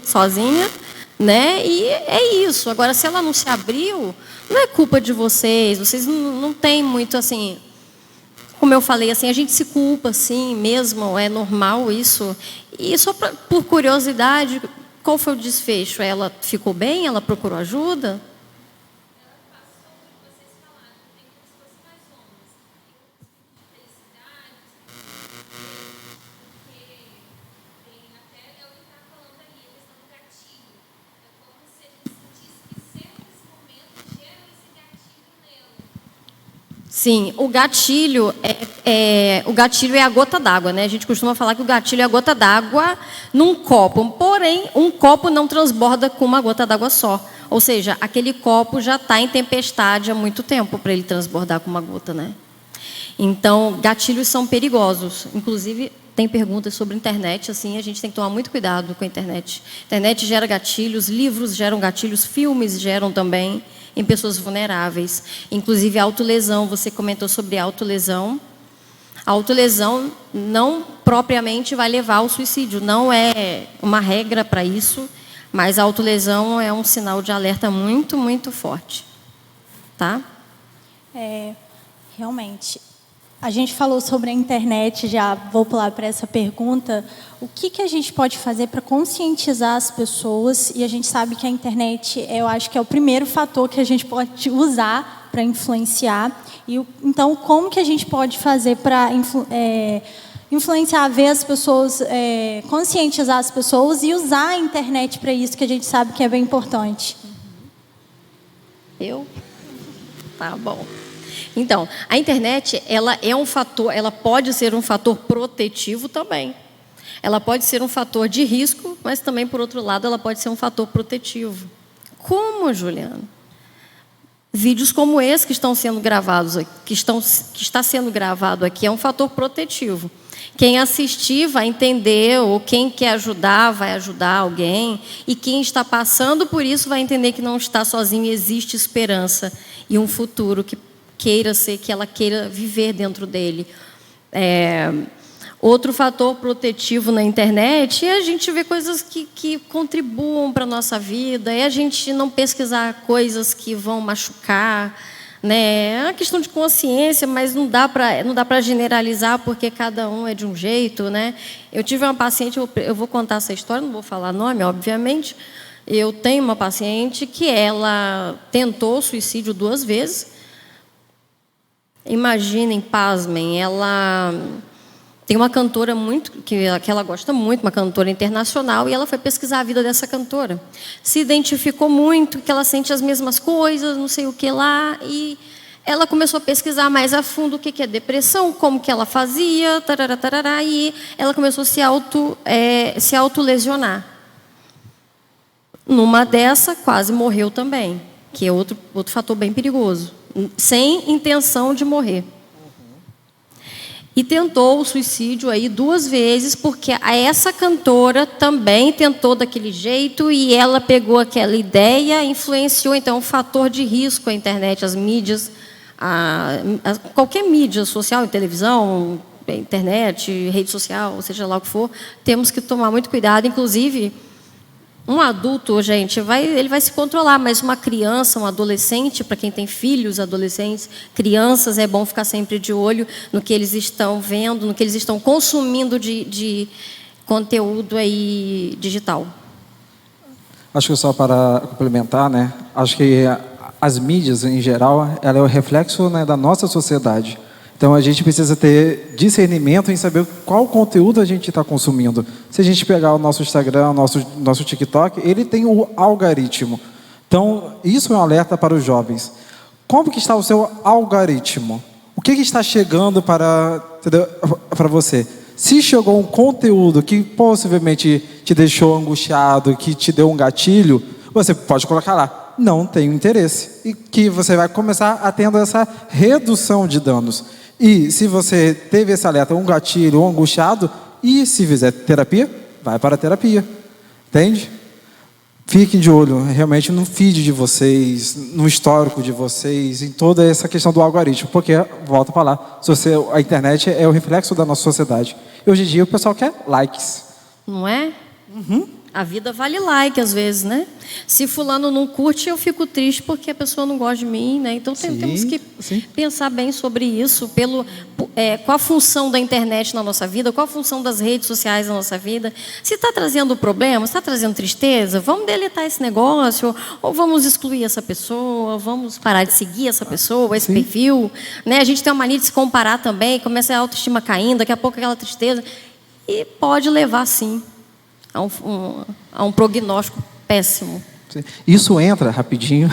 sozinha, né? E é isso. Agora, se ela não se abriu, não é culpa de vocês. Vocês não têm muito assim... Como eu falei, assim, a gente se culpa, assim, mesmo, é normal isso. E só por curiosidade, qual foi o desfecho? Ela ficou bem? Ela procurou ajuda? Sim, o gatilho é a gota d'água, né? A gente costuma falar que o gatilho é a gota d'água num copo. Porém, um copo não transborda com uma gota d'água só. Ou seja, aquele copo já está em tempestade há muito tempo para ele transbordar com uma gota, né? Então, gatilhos são perigosos. Inclusive, tem perguntas sobre a internet, assim, a gente tem que tomar muito cuidado com a internet. A internet gera gatilhos, livros geram gatilhos, filmes geram também em pessoas vulneráveis. Inclusive, a autolesão, você comentou sobre a autolesão. A autolesão não propriamente vai levar ao suicídio, não é uma regra para isso, mas a autolesão é um sinal de alerta muito, muito forte. Tá? Realmente. A gente falou sobre a internet, já vou pular para essa pergunta. O que a gente pode fazer para conscientizar as pessoas? E a gente sabe que a internet, eu acho que é o primeiro fator que a gente pode usar para influenciar. Então, como que a gente pode fazer para influenciar, ver as pessoas, conscientizar as pessoas e usar a internet para isso, que a gente sabe que é bem importante? Tá bom. Então, a internet, ela é um fator, ela pode ser um fator protetivo também. Ela pode ser um fator de risco, mas também, por outro lado, ela pode ser um fator protetivo. Como, Juliana? Vídeos como esse que estão sendo gravados, que está sendo gravado aqui, é um fator protetivo. Quem assistir vai entender, ou quem quer ajudar vai ajudar alguém, e quem está passando por isso vai entender que não está sozinho, existe esperança e um futuro que ela queira viver dentro dele. Outro fator protetivo na internet é a gente ver coisas que contribuam para a nossa vida, é a gente não pesquisar coisas que vão machucar, né? É uma questão de consciência, mas não dá para generalizar, porque cada um é de um jeito, né? Eu tive uma paciente, eu vou contar essa história, não vou falar nome, obviamente. Eu tenho uma paciente que ela tentou suicídio 2 vezes. Imaginem, pasmem, ela tem uma cantora que ela gosta muito, uma cantora internacional, e ela foi pesquisar a vida dessa cantora. Se identificou muito, que ela sente as mesmas coisas, não sei o que lá, e ela começou a pesquisar mais a fundo o que é depressão, como que ela fazia, tarará, tarará, e ela começou a se autolesionar. Numa dessa, quase morreu também, que é outro fator bem perigoso, sem intenção de morrer. E tentou o suicídio aí 2 vezes, porque essa cantora também tentou daquele jeito, e ela pegou aquela ideia, influenciou. Então, um fator de risco, a internet, as mídias, qualquer mídia social, televisão, internet, rede social, seja lá o que for, temos que tomar muito cuidado. Inclusive, um adulto, gente, ele vai se controlar, mas uma criança, um adolescente, para quem tem filhos, adolescentes, crianças, é bom ficar sempre de olho no que eles estão vendo, no que eles estão consumindo de conteúdo aí digital. Acho que só para complementar, né? Acho que as mídias, em geral, ela é o reflexo, né, da nossa sociedade. Então, a gente precisa ter discernimento em saber qual conteúdo a gente está consumindo. Se a gente pegar o nosso Instagram, o nosso TikTok, ele tem o algoritmo. Então, isso é um alerta para os jovens. Como que está o seu algoritmo? O que está chegando para você? Se chegou um conteúdo que possivelmente te deixou angustiado, que te deu um gatilho, você pode colocar lá, não tenho interesse. E que você vai começar a tendo essa redução de danos. E se você teve esse alerta, um gatilho, um angustiado, e se fizer terapia, vai para a terapia. Entende? Fiquem de olho realmente no feed de vocês, no histórico de vocês, em toda essa questão do algoritmo. Porque, volto para lá, a internet é o reflexo da nossa sociedade. E hoje em dia o pessoal quer likes. Não é? Uhum. A vida vale like às vezes, né? Se fulano não curte, eu fico triste porque a pessoa não gosta de mim, né? Então temos que pensar bem sobre isso, qual a função da internet na nossa vida, qual a função das redes sociais na nossa vida. Se está trazendo problema, se está trazendo tristeza, vamos deletar esse negócio, ou vamos excluir essa pessoa, vamos parar de seguir essa pessoa, esse perfil. Né? A gente tem uma mania de se comparar também, começa a autoestima caindo, daqui a pouco aquela tristeza. E pode levar, sim, a um prognóstico péssimo. Isso entra rapidinho.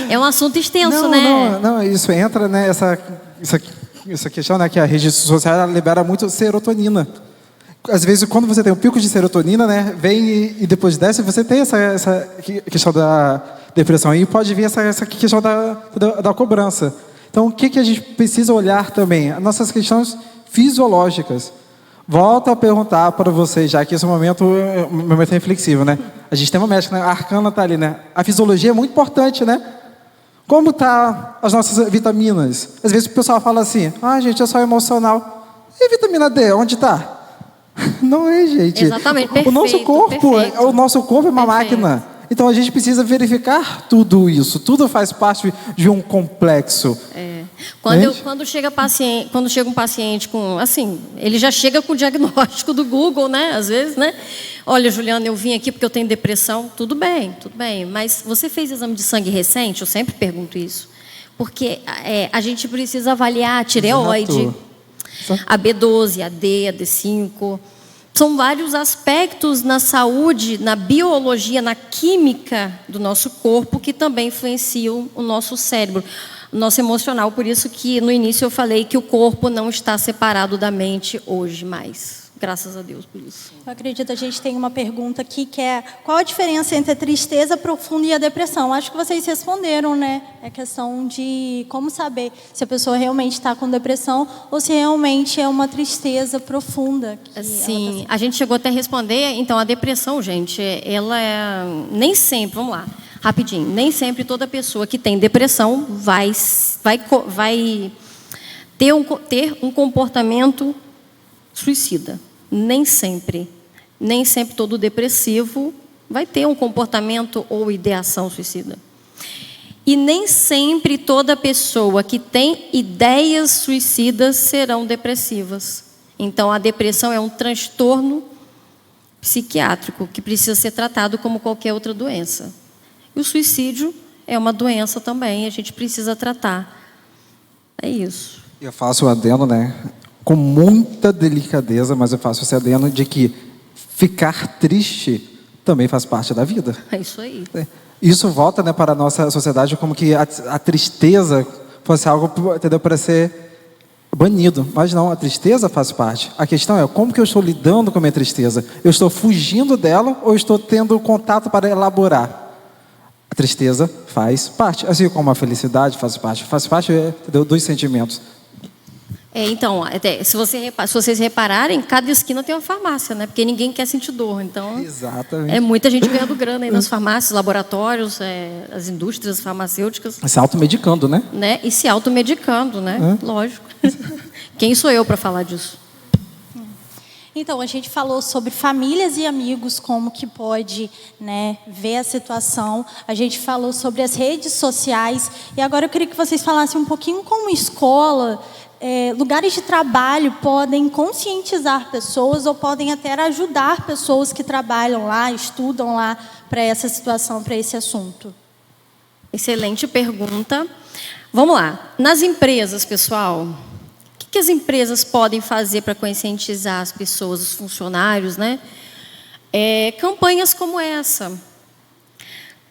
É um assunto extenso, né? Não, isso entra, né? Essa questão, né? Que a rede social ela libera muito serotonina. Às vezes, quando você tem um pico de serotonina, né? Vem e depois desce, você tem essa questão da depressão. E pode vir essa questão da cobrança. Então, o que a gente precisa olhar também? As nossas questões fisiológicas. Volto a perguntar para vocês, já que esse momento é reflexivo, né? A gente tem uma médica, né? A Arcana está ali, né? A fisiologia é muito importante, né? Como está as nossas vitaminas? Às vezes o pessoal fala assim, gente, é só emocional. E a vitamina D, onde está? Não é, gente. Exatamente, perfeito. O nosso corpo é uma máquina. Então a gente precisa verificar tudo isso. Tudo faz parte de um complexo. Quando chega um paciente com, assim, ele já chega com o diagnóstico do Google, né? Às vezes, né? Olha, Juliana, eu vim aqui porque eu tenho depressão. Tudo bem. Mas você fez exame de sangue recente? Eu sempre pergunto isso. Porque a gente precisa avaliar a tireoide, a B12, a D, a D5. São vários aspectos na saúde, na biologia, na química do nosso corpo que também influenciam o nosso cérebro, o nosso emocional. Por isso que no início eu falei que o corpo não está separado da mente hoje mais. Graças a Deus por isso. Eu acredito, a gente tem uma pergunta aqui que é: qual a diferença entre a tristeza profunda e a depressão? Acho que vocês responderam, né? É questão de como saber se a pessoa realmente está com depressão ou se realmente é uma tristeza profunda. Sim, a gente chegou até a responder. Então, a depressão, gente, ela é nem sempre, vamos lá, rapidinho, nem sempre toda pessoa que tem depressão vai ter um comportamento suicida. Nem sempre. Nem sempre todo depressivo vai ter um comportamento ou ideação suicida. E nem sempre toda pessoa que tem ideias suicidas serão depressivas. Então, a depressão é um transtorno psiquiátrico que precisa ser tratado como qualquer outra doença. E o suicídio é uma doença também, a gente precisa tratar. É isso. Eu faço o adendo, né? Com muita delicadeza, mas eu faço esse adendo de que ficar triste também faz parte da vida. É isso aí. Isso volta, né, para a nossa sociedade como que a tristeza fosse algo, entendeu, para ser banido. Mas não, a tristeza faz parte. A questão é como que eu estou lidando com a minha tristeza. Eu estou fugindo dela ou estou tendo contato para elaborar? A tristeza faz parte. Assim como a felicidade faz parte. Faz parte, entendeu, dos sentimentos. Então, se vocês repararem, cada esquina tem uma farmácia, né? Porque ninguém quer sentir dor. Então, exatamente. Muita gente ganhando grana aí nas farmácias, laboratórios, as indústrias farmacêuticas. Se automedicando, né? E se automedicando, né? Lógico. Quem sou eu para falar disso? Então, a gente falou sobre famílias e amigos, como que pode, né, ver a situação. A gente falou sobre as redes sociais. E agora eu queria que vocês falassem um pouquinho como escola, lugares de trabalho podem conscientizar pessoas ou podem até ajudar pessoas que trabalham lá, estudam lá para essa situação, para esse assunto. Excelente pergunta. Vamos lá. Nas empresas, pessoal, o que as empresas podem fazer para conscientizar as pessoas, os funcionários, né? Campanhas como essa,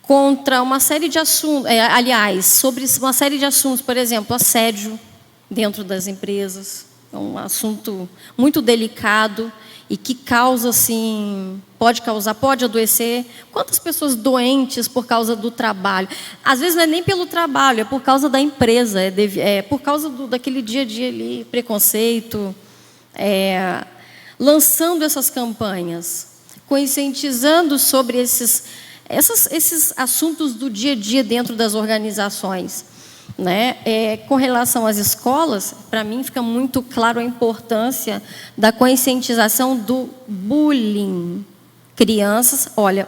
contra uma série de assuntos, sobre uma série de assuntos, por exemplo, assédio dentro das empresas. É um assunto muito delicado e que causa, assim, pode adoecer. Quantas pessoas doentes por causa do trabalho? Às vezes não é nem pelo trabalho, é por causa da empresa, é por causa daquele dia a dia ali, preconceito. Lançando essas campanhas, conscientizando sobre esses assuntos do dia a dia dentro das organizações. Com relação às escolas, para mim fica muito claro a importância da conscientização do bullying. Crianças, olha,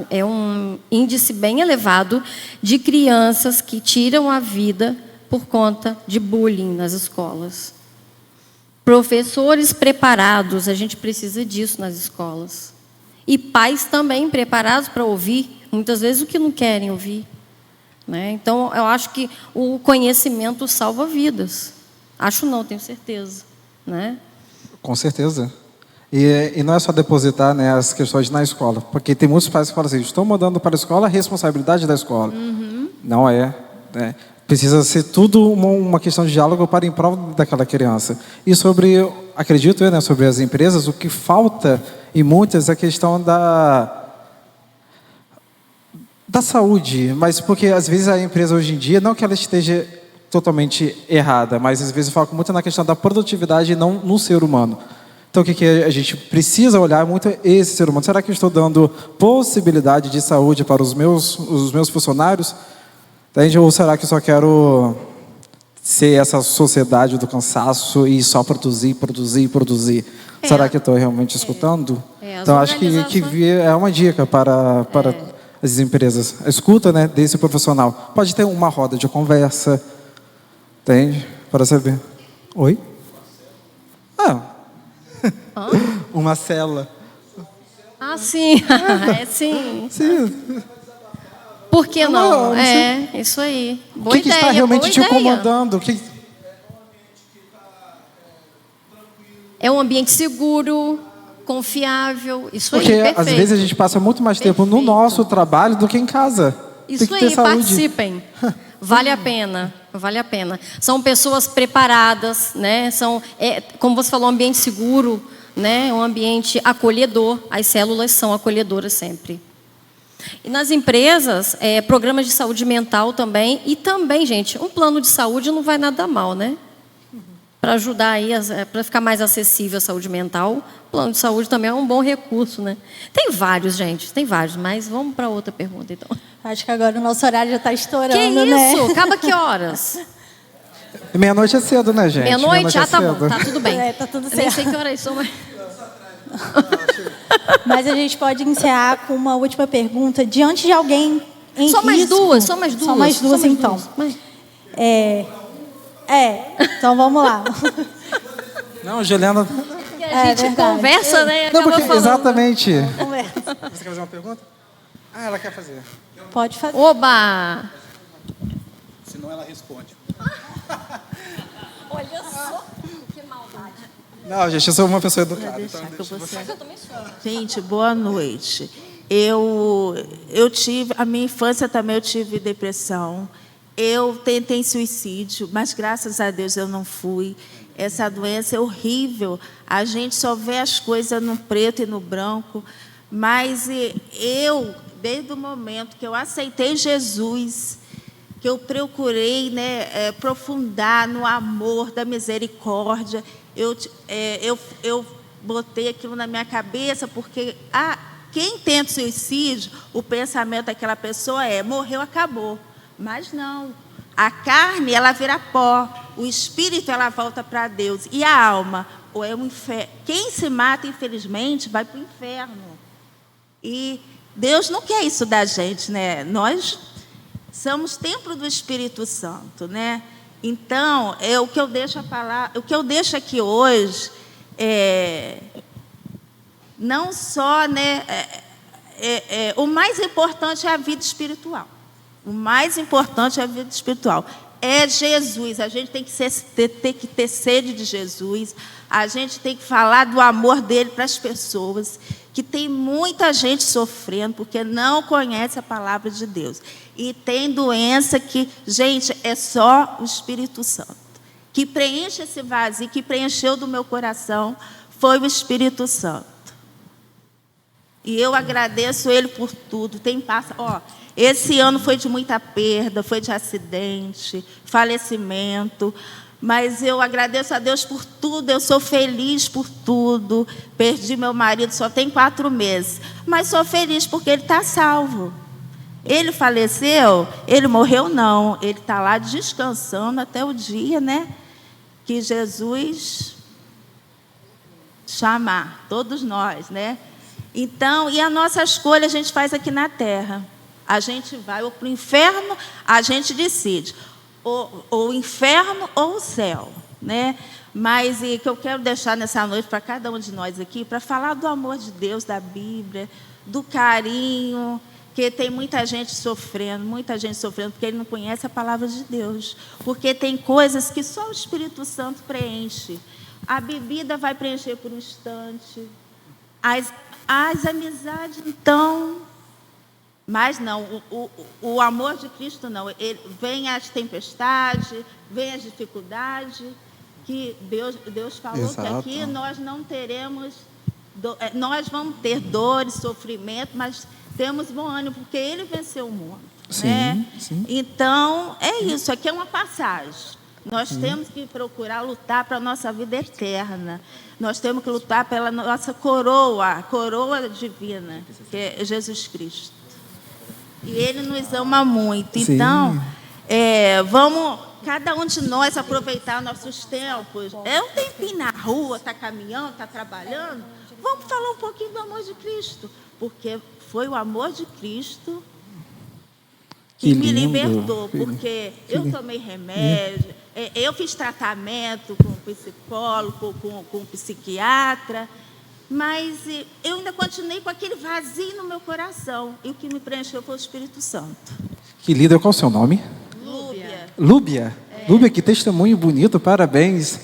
é um índice bem elevado de crianças que tiram a vida por conta de bullying nas escolas. Professores preparados, a gente precisa disso nas escolas. E pais também preparados para ouvir, muitas vezes, o que não querem ouvir. Então, eu acho que o conhecimento salva vidas. Acho não, tenho certeza. Com certeza. E não é só depositar, né, as questões na escola. Porque tem muitos pais que falam assim, estou mandando para a escola a responsabilidade da escola. Não é. Precisa ser tudo uma questão de diálogo para em prol daquela criança. E acredito, sobre as empresas, o que falta em muitas é a questão da saúde, mas porque às vezes a empresa hoje em dia, não que ela esteja totalmente errada, mas às vezes foca muito na questão da produtividade e não no ser humano. Então o que a gente precisa olhar muito é esse ser humano. Será que eu estou dando possibilidade de saúde para os meus funcionários? Entende? Ou será que eu só quero ser essa sociedade do cansaço e só produzir? Será que eu estou realmente escutando? Então acho que é uma dica para as empresas. A escuta, desse profissional. Pode ter uma roda de conversa, entende? Para saber. Oi? Uma cela. Sim. Sim. Por que não? Isso aí. Boa ideia. O que está realmente te incomodando? É um ambiente seguro, confiável, isso porque aí, perfeito. Às vezes a gente passa muito mais tempo no nosso trabalho do que em casa. Isso tem que ter aí, saúde. participem. Vale a pena. São pessoas preparadas, como você falou, um ambiente seguro. né? Um ambiente acolhedor. As células são acolhedoras sempre. E nas empresas, programas de saúde mental também. E também, gente, um plano de saúde não vai nada mal, né? Para ajudar aí, para ficar mais acessível a saúde mental, o plano de saúde também é um bom recurso, né? Tem vários, gente, tem vários, mas vamos para outra pergunta, então. Acho que agora o nosso horário já está estourando, Que né? isso? Acaba que horas? Meia-noite é cedo, né, gente? Meia-noite? Ah, tá cedo. bom, tá tudo bem. Tá tudo Eu nem certo. sei que horas são, mas... Mas a gente pode encerrar com uma última pergunta. Diante de alguém em Só mais risco... duas, só mais duas. Só mais duas, então. Mas... Então vamos lá. Não, Juliana... Que a gente verdade. conversa, né? Não, Acaba porque falando. exatamente... Conversa. Você quer fazer uma pergunta? Ah, ela quer fazer. Pode fazer. Oba! Senão ela responde. Olha só, que maldade. Não, gente, eu sou uma pessoa educada. Deixar Então que eu deixa vou você. ser. Gente, boa noite. Eu tive, a minha infância também eu tive depressão. Eu tentei suicídio, mas graças a Deus eu não fui. Essa doença é horrível. A gente só vê as coisas no preto e no branco. Mas eu, desde o momento que eu aceitei Jesus, que eu procurei, né, aprofundar no amor da misericórdia, eu botei aquilo na minha cabeça, porque quem tenta suicídio, o pensamento daquela pessoa morreu, acabou. Mas não. A carne, ela vira pó. O espírito, ela volta para Deus. E a alma, ou é um inferno. Quem se mata, infelizmente, vai para o inferno. E Deus não quer isso da gente, né? Nós somos templo do Espírito Santo, né? Então, o que eu deixo a falar, o que eu deixo aqui hoje não só, né? O mais importante é a vida espiritual. O mais importante é a vida espiritual. É Jesus. A gente tem que ter sede de Jesus. A gente tem que falar do amor dele para as pessoas. Que tem muita gente sofrendo porque não conhece a palavra de Deus. E tem doença que, gente, é só o Espírito Santo. Que preenche esse vazio, que preencheu do meu coração, foi o Espírito Santo. E eu agradeço ele por tudo. Esse ano foi de muita perda, foi de acidente, falecimento. Mas eu agradeço a Deus por tudo, eu sou feliz por tudo. Perdi meu marido, só tem 4 meses. Mas sou feliz porque ele está salvo. Ele faleceu, ele morreu não. Ele está lá descansando até o dia, né, que Jesus chamar, todos nós, né? Então, e a nossa escolha a gente faz aqui na terra. A gente vai ou para o inferno, a gente decide. Ou o inferno ou o céu, né? Mas o que eu quero deixar nessa noite para cada um de nós aqui, para falar do amor de Deus, da Bíblia, do carinho, que tem muita gente sofrendo, porque ele não conhece a palavra de Deus. Porque tem coisas que só o Espírito Santo preenche. A bebida vai preencher por um instante. As amizades, então... Mas não, o amor de Cristo não. Vem as tempestades, vem as dificuldades, que Deus falou. Exato. Que aqui nós não teremos, nós vamos ter dores, sofrimento, mas temos bom ânimo, porque Ele venceu o mundo. Sim, né? sim. Então, é isso, aqui é uma passagem. Nós temos que procurar lutar para a nossa vida eterna. Nós temos que lutar pela nossa coroa divina, que é Jesus Cristo. E Ele nos ama muito. Sim. Então, vamos, cada um de nós, aproveitar nossos tempos. Um tempinho na rua, está caminhando, está trabalhando. Vamos falar um pouquinho do amor de Cristo. Porque foi o amor de Cristo que me libertou. Porque eu tomei remédio, eu fiz tratamento com psicólogo, com psiquiatra. Mas eu ainda continuei com aquele vazio no meu coração. E o que me preencheu foi o Espírito Santo. Que líder, qual é o seu nome? Lúbia. Lúbia? Lúbia, que testemunho bonito, parabéns.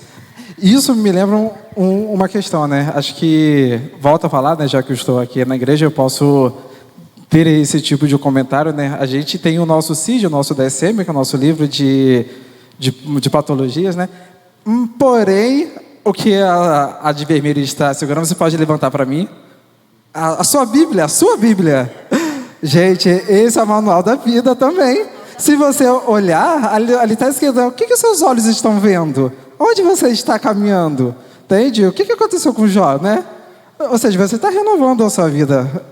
Isso me lembra uma questão, né? Acho que, volto a falar, né? Já que eu estou aqui na igreja, eu posso ter esse tipo de comentário, né? A gente tem o nosso CID, o nosso DSM, que é o nosso livro de patologias, né? Porém, o que a de vermelho está segurando, você pode levantar para mim? A sua Bíblia, Gente, esse é o manual da vida também. Se você olhar, ali está escrito, o que os seus olhos estão vendo? Onde você está caminhando? Entende? O que aconteceu com Jó, né? Ou seja, você está renovando a sua vida.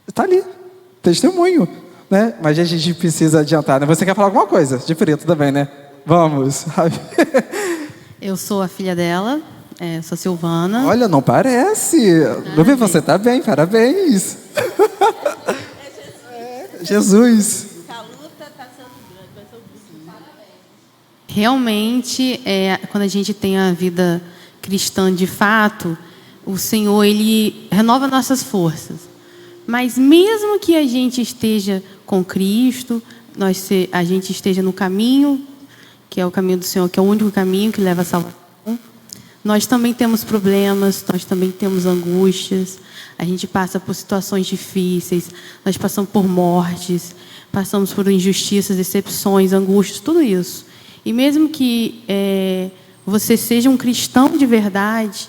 Está ali, testemunho, né? Mas a gente precisa adiantar, né? Você quer falar alguma coisa? De preto também, né? Vamos. Eu sou a filha dela, sou Silvana. Olha, não parece. Lupe, você está bem, parabéns. Jesus. Realmente, quando a gente tem a vida cristã de fato, o Senhor, Ele renova nossas forças. Mas mesmo que a gente esteja com Cristo, a gente esteja no caminho, que é o caminho do Senhor, que é o único caminho que leva à salvação, nós também temos problemas, nós também temos angústias, a gente passa por situações difíceis, nós passamos por mortes, passamos por injustiças, decepções, angústias, tudo isso. E mesmo que você seja um cristão de verdade,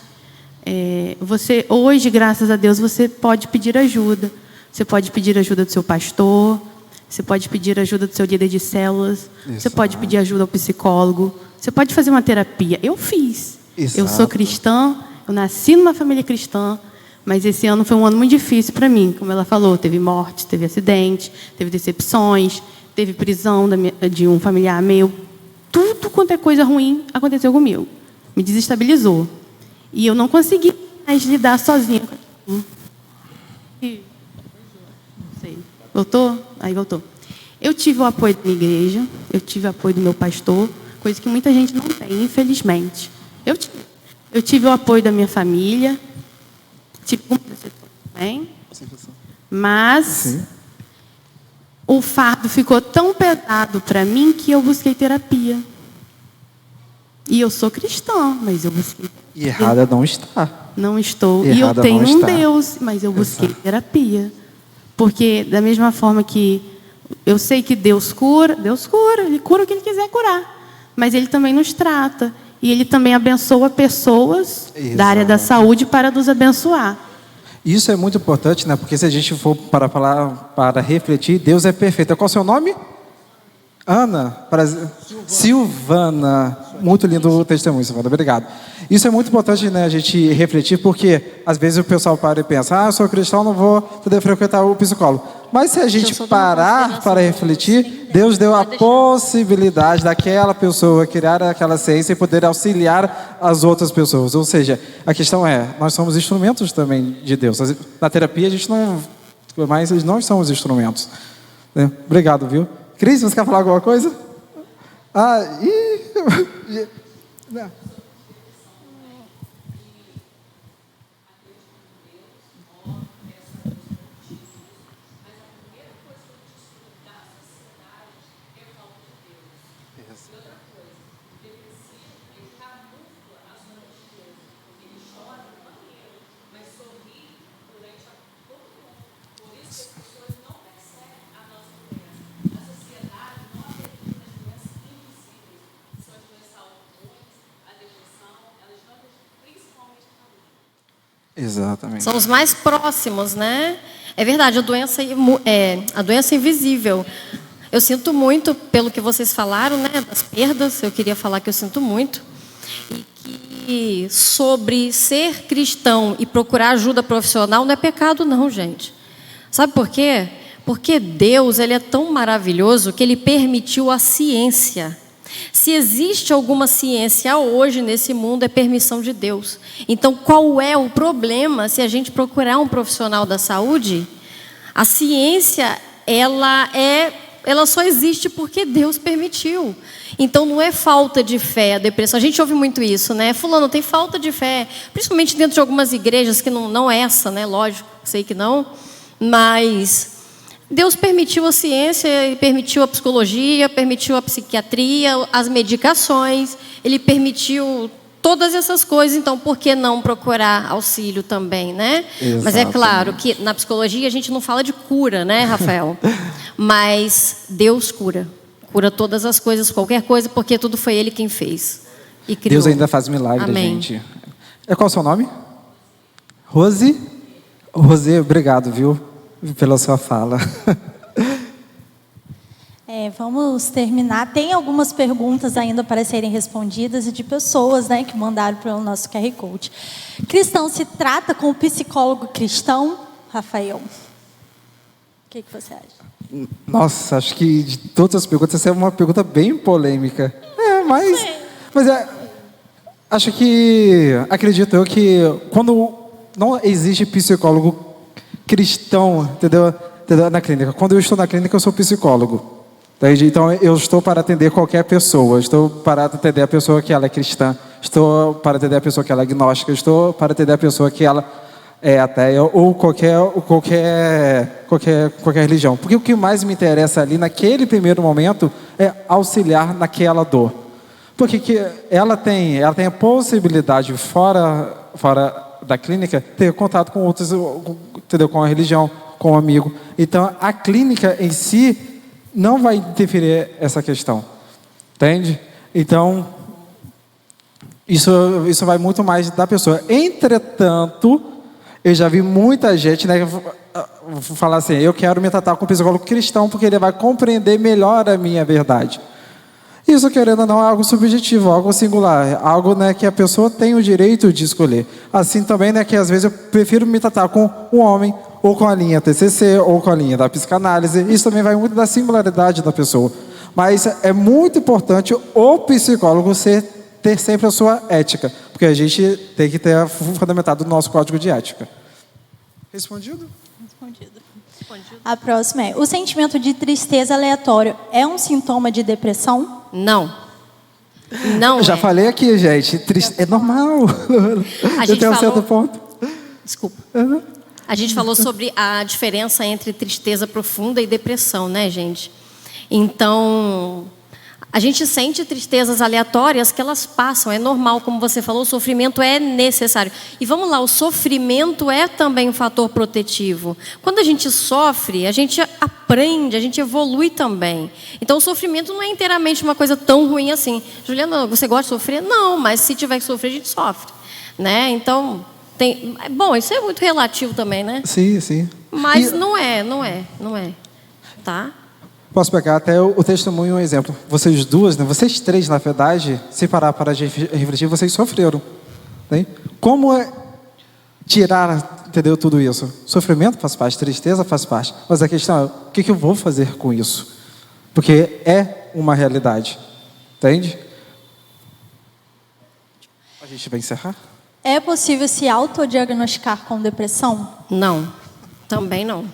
você hoje, graças a Deus, você pode pedir ajuda. Você pode pedir ajuda do seu pastor, você pode pedir ajuda do seu líder de células, você pode pedir ajuda ao psicólogo, você pode fazer uma terapia. Eu fiz. Exato. Eu sou cristã, eu nasci numa família cristã, mas esse ano foi um ano muito difícil para mim. Como ela falou, teve morte, teve acidente, teve decepções, teve prisão de um familiar meu. Tudo quanto é coisa ruim aconteceu comigo. Me desestabilizou. E eu não consegui mais lidar sozinha com aquilo. Voltou? Aí voltou. Eu tive o apoio da minha igreja, eu tive o apoio do meu pastor, coisa que muita gente não tem, infelizmente. Eu tive o apoio da minha família, tive muitas pessoas também, mas o fardo ficou tão pesado para mim que eu busquei terapia. E eu sou cristã, mas eu busquei terapia. E errada não está. Não estou. Errada e eu tenho um está. Deus, mas eu busquei terapia. Porque da mesma forma que eu sei que Deus cura, Ele cura o que Ele quiser curar. Mas Ele também nos trata. E Ele também abençoa pessoas da área da saúde para nos abençoar. Isso é muito importante, né? Porque se a gente for para falar, para refletir, Deus é perfeito. Qual é o seu nome? Ana? Silvana. Muito lindo o testemunho, Silvana. Obrigado. Isso é muito importante, né? A gente refletir, porque às vezes o pessoal para e pensa, eu sou cristão, não vou poder frequentar o psicólogo. Mas se a gente parar para refletir, Deus deu a possibilidade daquela pessoa criar aquela ciência e poder auxiliar as outras pessoas. Ou seja, a questão nós somos instrumentos também de Deus. Na terapia a gente não... Mas nós somos instrumentos. Né? Obrigado, viu? Cris, você quer falar alguma coisa? Não. Exatamente. São os mais próximos, né? É verdade, a doença invisível. Eu sinto muito pelo que vocês falaram, né? Das perdas, eu queria falar que eu sinto muito. E que sobre ser cristão e procurar ajuda profissional não é pecado não, gente. Sabe por quê? Porque Deus, Ele é tão maravilhoso que Ele permitiu a ciência. Se existe alguma ciência hoje nesse mundo, é permissão de Deus. Então, qual é o problema se a gente procurar um profissional da saúde? A ciência, ela só existe porque Deus permitiu. Então, não é falta de fé a depressão. A gente ouve muito isso, né? Fulano tem falta de fé, principalmente dentro de algumas igrejas, que não é essa, né? Lógico, sei que não, mas Deus permitiu a ciência, Ele permitiu a psicologia, permitiu a psiquiatria, as medicações, Ele permitiu todas essas coisas, então por que não procurar auxílio também, né? Exatamente. Mas é claro que na psicologia a gente não fala de cura, né, Rafael? Mas Deus cura todas as coisas, qualquer coisa, porque tudo foi Ele quem fez. E criou. Deus ainda faz milagre, Amém. gente. Qual é o seu nome? Rose? Rose, obrigado, viu? Pela sua fala. Vamos terminar. Tem algumas perguntas ainda para serem respondidas e de pessoas, né, que mandaram para o nosso QR Code. Cristão se trata com o psicólogo cristão, Rafael? O que você acha? Nossa, acho que de todas as perguntas, essa é uma pergunta bem polêmica. Acho que, acredito eu que quando não existe psicólogo cristão, entendeu? Na clínica. Quando eu estou na clínica, eu sou psicólogo. Entende? Então, eu estou para atender qualquer pessoa. Estou para atender a pessoa que ela é cristã. Estou para atender a pessoa que ela é agnóstica. Estou para atender a pessoa que ela é ateia ou qualquer religião. Porque o que mais me interessa ali, naquele primeiro momento, é auxiliar naquela dor. Porque ela tem a possibilidade, fora da clínica, ter contato com outros, entendeu? Com a religião, com o amigo. Então, a clínica em si não vai interferir essa questão. Entende? Então, isso vai muito mais da pessoa. Entretanto, eu já vi muita gente, né, falar assim, eu quero me tratar com um psicólogo cristão porque ele vai compreender melhor a minha verdade. Isso, querendo ou não, é algo subjetivo, algo singular, algo, né, que a pessoa tem o direito de escolher. Assim também, né, que às vezes eu prefiro me tratar com um homem, ou com a linha TCC, ou com a linha da psicanálise. Isso também vai muito da singularidade da pessoa. Mas é muito importante o psicólogo ter sempre a sua ética, porque a gente tem que ter fundamentado o nosso código de ética. Respondido? Respondido. A próxima é: o sentimento de tristeza aleatório é um sintoma de depressão? Não. Não. Já falei aqui, gente. É normal. A gente um falou... certo ponto. Desculpa. A gente falou sobre a diferença entre tristeza profunda e depressão, né, gente? Então, a gente sente tristezas aleatórias que elas passam, é normal, como você falou, o sofrimento é necessário. E vamos lá, o sofrimento é também um fator protetivo. Quando a gente sofre, a gente aprende, a gente evolui também. Então, o sofrimento não é inteiramente uma coisa tão ruim assim. Juliana, você gosta de sofrer? Não, mas se tiver que sofrer, a gente sofre, né? Então, bom, isso é muito relativo também, né? Sim, sim. Mas não é. Tá? Posso pegar até o testemunho, um exemplo. Vocês duas, né? Vocês três, na verdade, se parar para refletir, vocês sofreram. Né? Como é tirar, entendeu, tudo isso? Sofrimento faz parte, tristeza faz parte. Mas a questão é, o que eu vou fazer com isso? Porque é uma realidade. Entende? A gente vai encerrar? É possível se autodiagnosticar com depressão? Não, também não.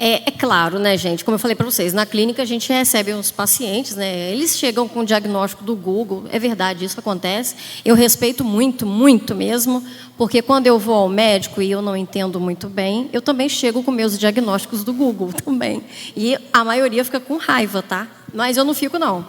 É claro, né, gente? Como eu falei para vocês, na clínica a gente recebe uns pacientes, né? Eles chegam com o diagnóstico do Google. É verdade, isso acontece. Eu respeito muito, muito mesmo, porque quando eu vou ao médico e eu não entendo muito bem, eu também chego com meus diagnósticos do Google também. E a maioria fica com raiva, tá? Mas eu não fico, não.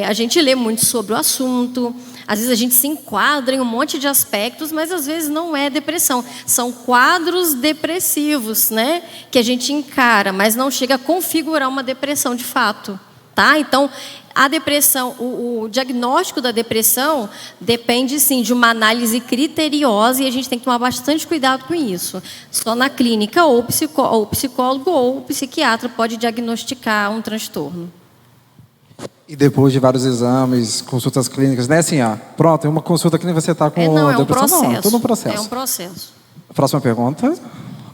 A gente lê muito sobre o assunto, às vezes a gente se enquadra em um monte de aspectos, mas às vezes não é depressão. São quadros depressivos, né? Que a gente encara, mas não chega a configurar uma depressão de fato. Tá? Então, a depressão, o diagnóstico da depressão depende, sim, de uma análise criteriosa e a gente tem que tomar bastante cuidado com isso. Só na clínica ou o psicólogo ou o psiquiatra pode diagnosticar um transtorno. E depois de vários exames, consultas clínicas, não é assim, pronto, em uma consulta clínica você está com Não, é um depressão. processo. Não, todo um processo. É um processo. Próxima pergunta.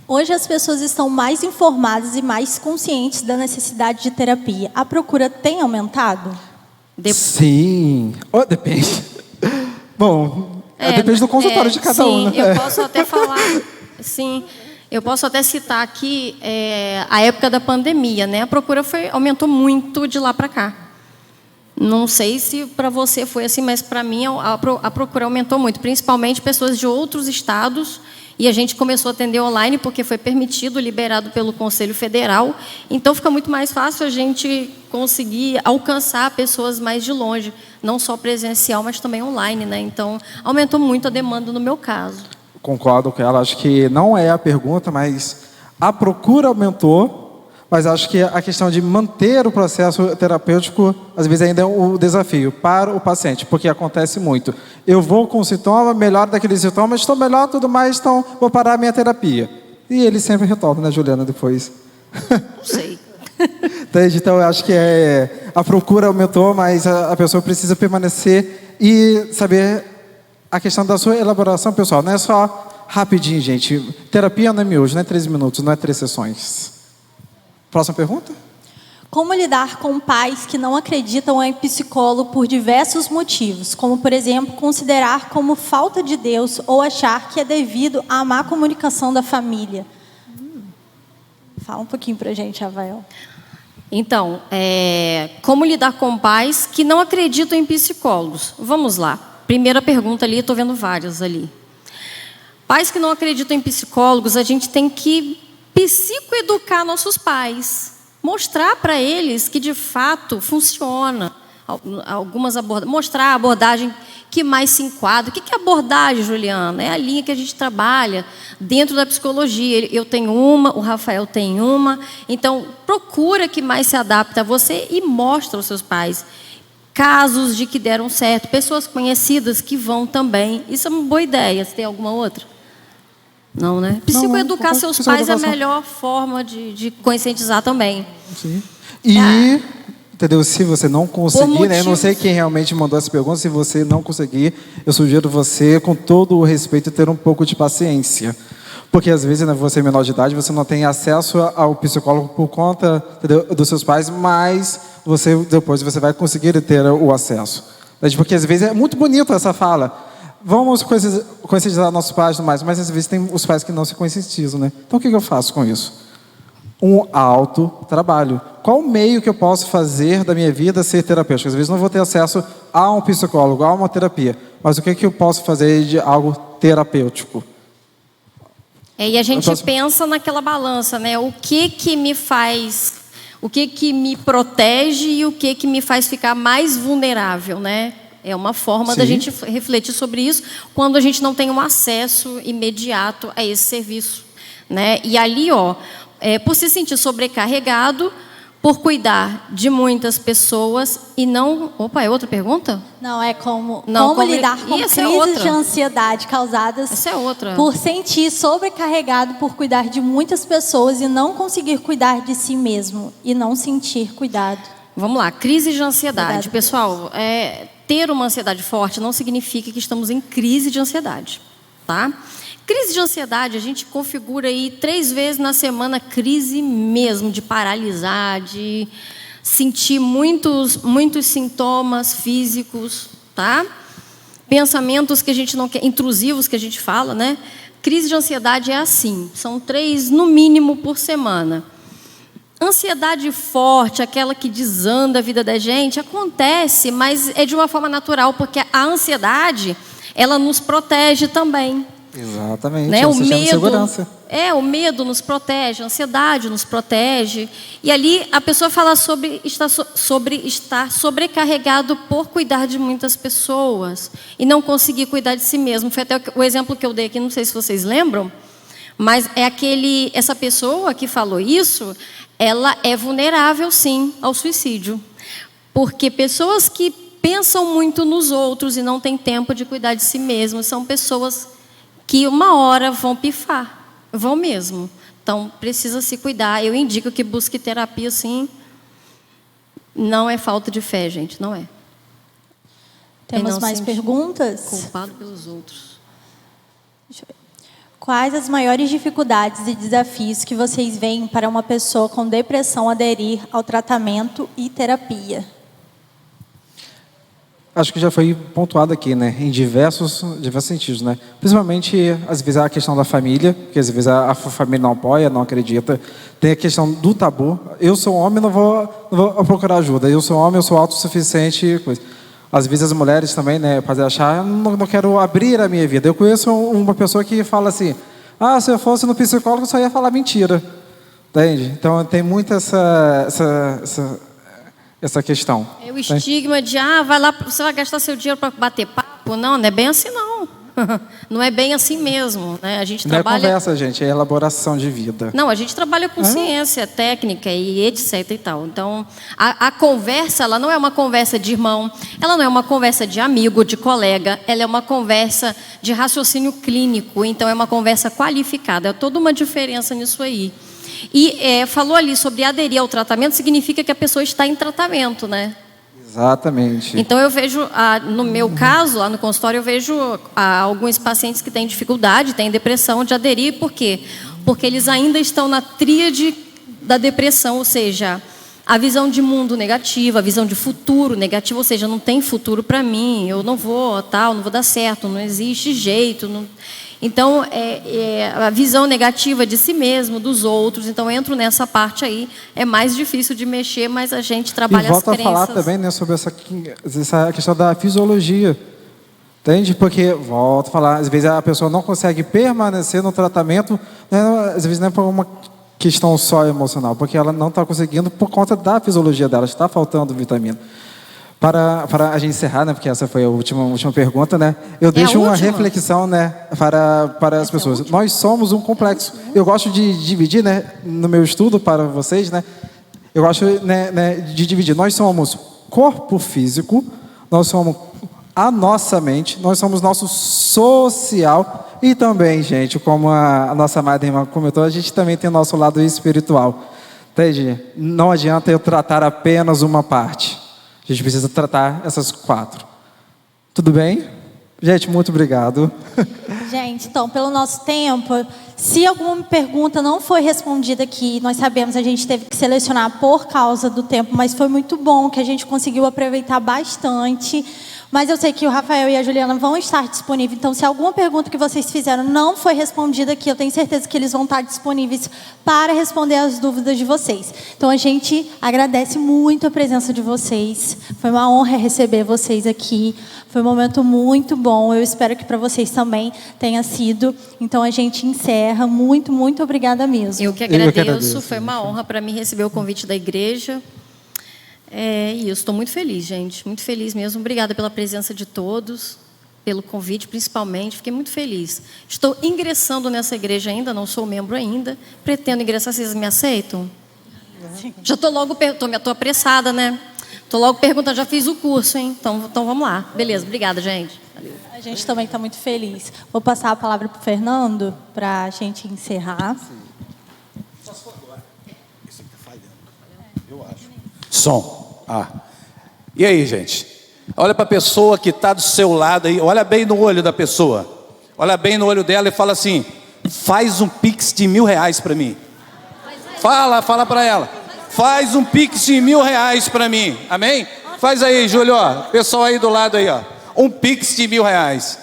Hoje as pessoas estão mais informadas e mais conscientes da necessidade de terapia. A procura tem aumentado? Sim. Depende. Bom, depende do consultório de cada um. Sim, eu posso até falar... Sim, eu posso até citar aqui a época da pandemia, né? A procura aumentou muito de lá para cá. Não sei se para você foi assim, mas para mim a procura aumentou muito, principalmente pessoas de outros estados, e a gente começou a atender online porque foi permitido, liberado pelo Conselho Federal, então fica muito mais fácil a gente conseguir alcançar pessoas mais de longe, não só presencial, mas também online, né? Então, aumentou muito a demanda no meu caso. Concordo com ela, acho que não é a pergunta, mas a procura aumentou, Mas acho que a questão de manter o processo terapêutico, às vezes ainda é o desafio para o paciente, porque acontece muito. Eu vou com o sintoma, melhor daquele sintoma, estou melhor, tudo mais, então vou parar a minha terapia. E ele sempre retorna, né, Juliana, depois? Não sei. Entende? Então, eu acho que a procura aumentou, mas a pessoa precisa permanecer e saber a questão da sua elaboração pessoal. Não é só rapidinho, gente. Terapia não é miojo, não é 3 minutos, não é 3 sessões. Próxima pergunta? Como lidar com pais que não acreditam em psicólogo por diversos motivos, como, por exemplo, considerar como falta de Deus ou achar que é devido à má comunicação da família? Fala um pouquinho pra gente, Rafael. Então, como lidar com pais que não acreditam em psicólogos? Vamos lá. Primeira pergunta ali, estou vendo várias ali. Pais que não acreditam em psicólogos, a gente tem que psicoeducar nossos pais. Mostrar para eles que, de fato, funciona. Algumas abordagens. Mostrar a abordagem que mais se enquadra. O que é abordagem, Juliana? É a linha que a gente trabalha dentro da psicologia. Eu tenho uma, o Rafael tem uma. Então, procura que mais se adapta a você e mostra aos seus pais casos de que deram certo, pessoas conhecidas que vão também. Isso é uma boa ideia. Você tem alguma outra? Não, né? Psicoeducar seus pais é a melhor forma de conscientizar também. Sim. E, entendeu? Se você não conseguir, né? Eu não sei quem realmente mandou essa pergunta. Se você não conseguir, eu sugiro você, com todo o respeito, ter um pouco de paciência. Porque às vezes, né, você é menor de idade, você não tem acesso ao psicólogo por conta, entendeu, dos seus pais, mas depois você vai conseguir ter o acesso. Porque às vezes é muito bonito essa fala. Vamos conscientizar nossos pais e mais, mas às vezes tem os pais que não se conscientizam, né? Então o que eu faço com isso? Um autotrabalho. Qual meio que eu posso fazer da minha vida ser terapêutico? Às vezes não vou ter acesso a um psicólogo, a uma terapia, mas o que eu posso fazer de algo terapêutico? E a gente pensa naquela balança, né? O que me faz, o que me protege e o que me faz ficar mais vulnerável, né? É uma forma da gente refletir sobre isso quando a gente não tem um acesso imediato a esse serviço, né? E ali, por se sentir sobrecarregado, por cuidar de muitas pessoas e não... Opa, é outra pergunta? Não, é como lidar com crises de ansiedade causadas por sentir sobrecarregado por cuidar de muitas pessoas e não conseguir cuidar de si mesmo e não sentir cuidado. Vamos lá, crise de ansiedade. Pessoal, ter uma ansiedade forte não significa que estamos em crise de ansiedade, tá? Crise de ansiedade, a gente configura aí 3 vezes na semana crise mesmo, de paralisar, de sentir muitos sintomas físicos, tá? Pensamentos que a gente não quer, intrusivos que a gente fala, né? Crise de ansiedade é assim, são 3 no mínimo por semana. Ansiedade forte, aquela que desanda a vida da gente, acontece, mas é de uma forma natural, porque a ansiedade, ela nos protege também. Exatamente, né? O o medo nos protege, a ansiedade nos protege. E ali a pessoa fala sobre estar sobrecarregado por cuidar de muitas pessoas e não conseguir cuidar de si mesmo. Foi até o exemplo que eu dei aqui, não sei se vocês lembram, mas essa pessoa que falou isso, ela é vulnerável sim ao suicídio. Porque pessoas que pensam muito nos outros e não têm tempo de cuidar de si mesmo são pessoas que uma hora vão pifar, vão mesmo. Então, precisa se cuidar. Eu indico que busque terapia, sim. Não é falta de fé, gente, não é. Temos mais perguntas? Culpado pelos outros. Deixa eu ver. Quais as maiores dificuldades e desafios que vocês veem para uma pessoa com depressão aderir ao tratamento e terapia? Acho que já foi pontuado aqui, né? Em diversos sentidos, né? Principalmente, às vezes, a questão da família, que às vezes a família não apoia, não acredita. Tem a questão do tabu. Eu sou homem, não vou procurar ajuda. Eu sou homem, eu sou autossuficiente. Coisa. Às vezes as mulheres também, né? Podem achar, não quero abrir a minha vida. Eu conheço uma pessoa que fala assim, se eu fosse no psicólogo, eu só ia falar mentira. Entende? Então, tem muito essa questão. É o estigma de, vai lá, você vai gastar seu dinheiro para bater papo. Não é bem assim, não. Não é bem assim mesmo, né? A gente Não é trabalha... conversa, gente, é elaboração de vida. Não, a gente trabalha com ciência, técnica e etc e tal. Então, a conversa, ela não é uma conversa de irmão, ela não é uma conversa de amigo, de colega, ela é uma conversa de raciocínio clínico, então é uma conversa qualificada. É toda uma diferença nisso aí. E falou ali sobre aderir ao tratamento, significa que a pessoa está em tratamento, né? Exatamente. Então eu vejo, no meu caso, lá no consultório, eu vejo alguns pacientes que têm dificuldade, têm depressão, de aderir. Por quê? Porque eles ainda estão na tríade da depressão, ou seja, a visão de mundo negativa, a visão de futuro negativa, ou seja, não tem futuro para mim, eu não vou, tal, não vou dar certo, não existe jeito. Não... Então, a visão negativa de si mesmo, dos outros. Então, entro nessa parte aí. É mais difícil de mexer, mas a gente trabalha as crenças. E volto a falar também, né, sobre essa questão da fisiologia. Entende? Porque, volto a falar, às vezes a pessoa não consegue permanecer no tratamento, né, às vezes não é por uma questão só emocional, porque ela não está conseguindo por conta da fisiologia dela, está faltando vitamina. Para a gente encerrar, né, porque essa foi a última pergunta, né, eu deixo uma reflexão, né, para as pessoas. Nós somos um complexo. Eu gosto de dividir, né, no meu estudo para vocês, né, eu gosto, né, de dividir. Nós somos corpo físico, nós somos a nossa mente, nós somos nosso social e também, gente, como a nossa amada irmã comentou, a gente também tem o nosso lado espiritual. Entende? Não adianta eu tratar apenas uma parte. A gente precisa tratar essas 4. Tudo bem? Gente, muito obrigado. Gente, então, pelo nosso tempo, se alguma pergunta não foi respondida aqui, nós sabemos, a gente teve que selecionar por causa do tempo, mas foi muito bom que a gente conseguiu aproveitar bastante. Mas eu sei que o Rafael e a Juliana vão estar disponíveis. Então, se alguma pergunta que vocês fizeram não foi respondida aqui, eu tenho certeza que eles vão estar disponíveis para responder as dúvidas de vocês. Então, a gente agradece muito a presença de vocês. Foi uma honra receber vocês aqui. Foi um momento muito bom. Eu espero que para vocês também tenha sido. Então, a gente encerra. Muito, muito obrigada mesmo. Eu que agradeço. Foi uma honra para mim receber o convite da igreja. E eu estou muito feliz, gente, muito feliz mesmo. Obrigada pela presença de todos, pelo convite, principalmente. Fiquei muito feliz. Estou ingressando nessa igreja ainda, não sou membro ainda. Pretendo ingressar, vocês me aceitam? Sim. Já estou logo, estou apressada, né? Estou logo perguntando, já fiz o curso, hein? Então vamos lá. Beleza, obrigada, gente. Valeu. A gente também está muito feliz. Vou passar a palavra para o Fernando, para a gente encerrar. Sim. Só se for agora. Esse aqui está falhando. Eu acho. Som. E aí, gente? Olha para a pessoa que está do seu lado aí. Olha bem no olho da pessoa. Olha bem no olho dela e fala assim: faz um pix de R$1.000 para mim. Fala para ela. Faz um pix de R$1.000 para mim. Amém? Faz aí, Júlio. Ó. Pessoal aí do lado aí, ó. Um pix de R$1.000.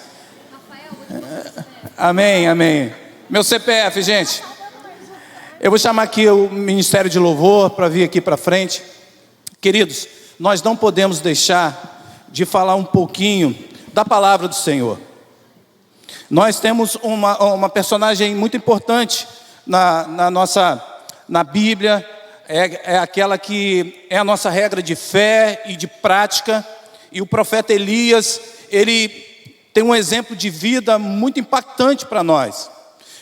Amém. Meu CPF, gente. Eu vou chamar aqui o Ministério de Louvor para vir aqui para frente. Queridos, nós não podemos deixar de falar um pouquinho da palavra do Senhor. Nós temos uma personagem muito importante na Bíblia, é aquela que é a nossa regra de fé e de prática, e o profeta Elias, ele tem um exemplo de vida muito impactante para nós.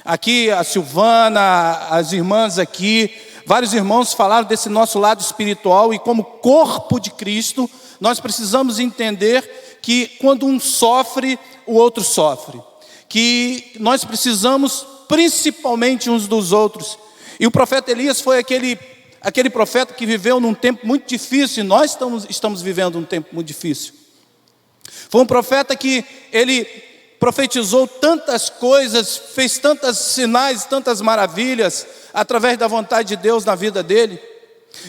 Aqui a Silvana, as irmãs aqui, vários irmãos falaram desse nosso lado espiritual, e como corpo de Cristo, nós precisamos entender que quando um sofre, o outro sofre. Que nós precisamos principalmente uns dos outros. E o profeta Elias foi aquele profeta que viveu num tempo muito difícil, e nós estamos vivendo um tempo muito difícil. Foi um profeta que ele profetizou tantas coisas, fez tantos sinais, tantas maravilhas, através da vontade de Deus na vida dele.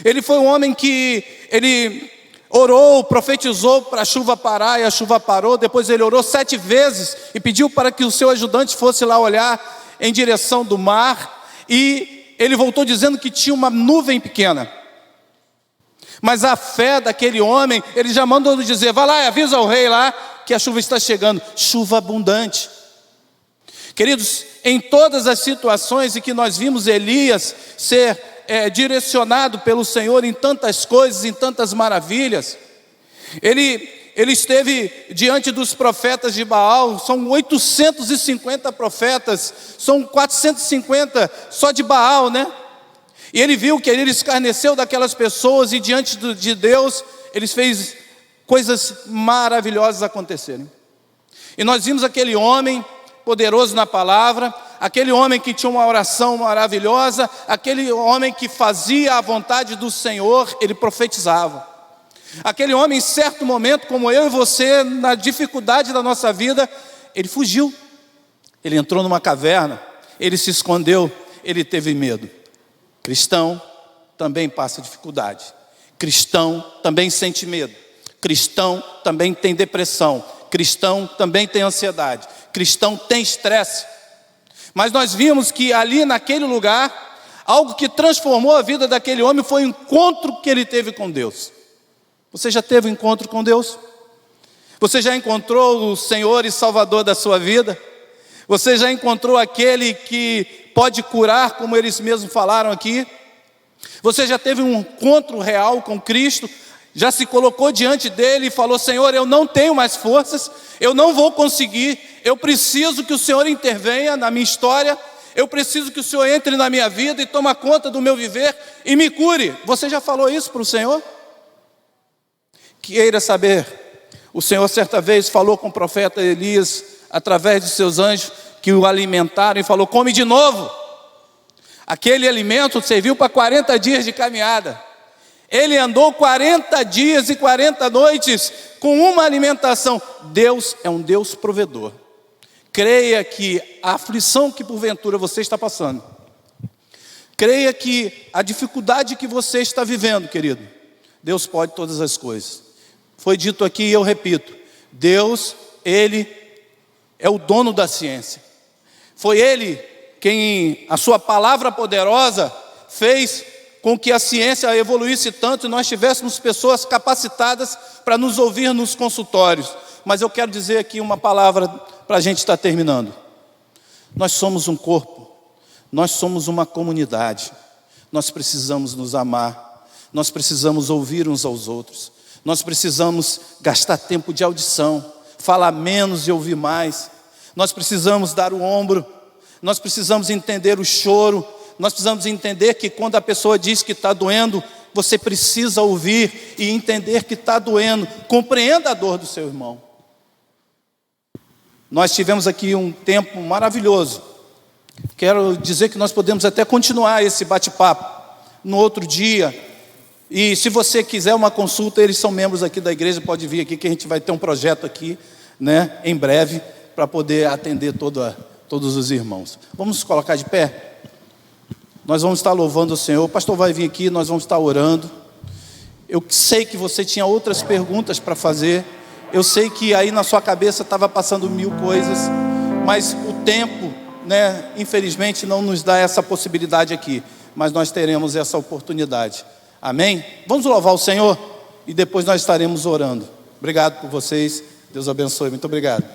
Ele foi um homem que ele orou, profetizou para a chuva parar, e a chuva parou. Depois ele orou 7 vezes e pediu para que o seu ajudante fosse lá olhar em direção do mar, e ele voltou dizendo que tinha uma nuvem pequena. Mas a fé daquele homem, ele já mandou dizer: vai lá e avisa ao rei lá que a chuva está chegando, chuva abundante. Queridos, em todas as situações em que nós vimos Elias ser direcionado pelo Senhor em tantas coisas, em tantas maravilhas, ele ele esteve diante dos profetas de Baal. São 850 profetas, são 450 só de Baal, né? E ele viu que ele escarneceu daquelas pessoas, e diante de Deus, ele fez coisas maravilhosas acontecerem. E nós vimos aquele homem poderoso na palavra, aquele homem que tinha uma oração maravilhosa, aquele homem que fazia a vontade do Senhor, ele profetizava. Aquele homem, em certo momento, como eu e você, na dificuldade da nossa vida, ele fugiu. Ele entrou numa caverna, ele se escondeu, ele teve medo. Cristão também passa dificuldade. Cristão também sente medo. Cristão também tem depressão. Cristão também tem ansiedade. Cristão tem estresse. Mas nós vimos que ali naquele lugar, algo que transformou a vida daquele homem foi o encontro que ele teve com Deus. Você já teve um encontro com Deus? Você já encontrou o Senhor e Salvador da sua vida? Você já encontrou aquele que pode curar, como eles mesmos falaram aqui? Você já teve um encontro real com Cristo? Já se colocou diante dele e falou: Senhor, eu não tenho mais forças, eu não vou conseguir, eu preciso que o Senhor intervenha na minha história, eu preciso que o Senhor entre na minha vida e tome conta do meu viver e me cure. Você já falou isso para o Senhor? Queira saber, o Senhor certa vez falou com o profeta Elias, através de seus anjos, que o alimentaram, e falou: come de novo. Aquele alimento serviu para 40 dias de caminhada. Ele andou 40 dias e 40 noites com uma alimentação. Deus é um Deus provedor. Creia que a aflição que porventura você está passando, creia que a dificuldade que você está vivendo, querido, Deus pode todas as coisas. Foi dito aqui e eu repito: Deus, Ele é o dono da ciência. Foi Ele quem, a sua palavra poderosa, fez com que a ciência evoluísse tanto e nós tivéssemos pessoas capacitadas para nos ouvir nos consultórios. Mas eu quero dizer aqui uma palavra para a gente estar terminando. Nós somos um corpo, nós somos uma comunidade, nós precisamos nos amar, nós precisamos ouvir uns aos outros, nós precisamos gastar tempo de audição, falar menos e ouvir mais, nós precisamos dar o ombro, nós precisamos entender o choro, nós precisamos entender que quando a pessoa diz que está doendo, você precisa ouvir e entender que está doendo. Compreenda a dor do seu irmão. Nós tivemos aqui um tempo maravilhoso. Quero dizer que nós podemos até continuar esse bate-papo no outro dia. E se você quiser uma consulta, eles são membros aqui da igreja, pode vir aqui que a gente vai ter um projeto aqui, né, em breve, para poder atender todos os irmãos. Vamos nos colocar de pé? Nós vamos estar louvando o Senhor. O pastor vai vir aqui, nós vamos estar orando. Eu sei que você tinha outras perguntas para fazer. Eu sei que aí na sua cabeça estava passando 1000 coisas, mas o tempo, né, infelizmente não nos dá essa possibilidade aqui. Mas nós teremos essa oportunidade. Amém? Vamos louvar o Senhor e depois nós estaremos orando. Obrigado por vocês. Deus abençoe. Muito obrigado.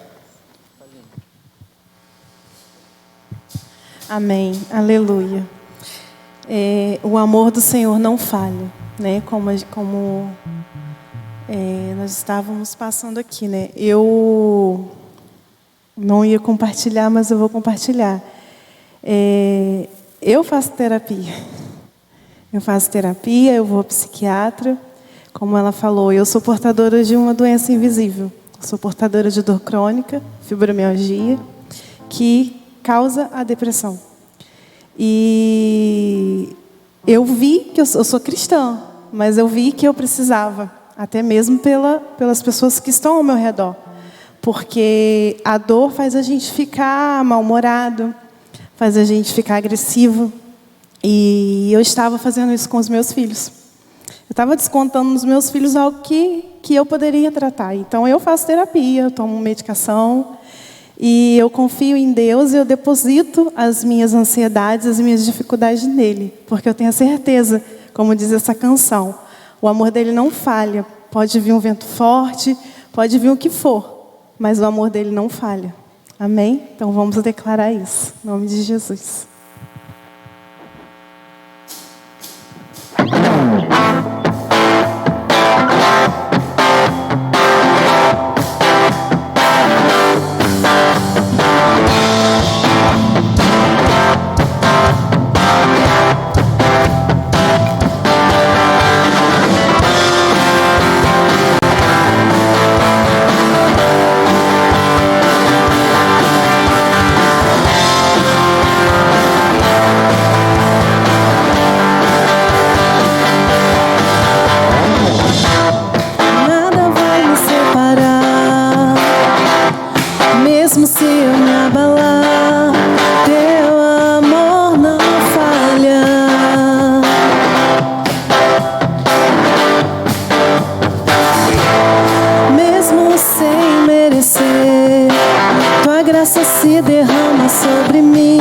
Amém. Aleluia. O amor do Senhor não falha, né? Como nós estávamos passando aqui, né? Eu não ia compartilhar, mas eu vou compartilhar. Eu faço terapia. Eu vou ao psiquiatra. Como ela falou, eu sou portadora de uma doença invisível. Sou portadora de dor crônica, fibromialgia, que causa a depressão. E eu vi que eu sou cristã, mas eu vi que eu precisava, até mesmo pelas pessoas que estão ao meu redor. Porque a dor faz a gente ficar mal-humorado, faz a gente ficar agressivo. E eu estava fazendo isso com os meus filhos. Eu estava descontando nos meus filhos algo que eu poderia tratar. Então eu faço terapia, eu tomo medicação. E eu confio em Deus e eu deposito as minhas ansiedades, as minhas dificuldades nele. Porque eu tenho a certeza, como diz essa canção, o amor dele não falha. Pode vir um vento forte, pode vir o que for, mas o amor dele não falha. Amém? Então vamos declarar isso, em nome de Jesus. graça se derrama sobre mim.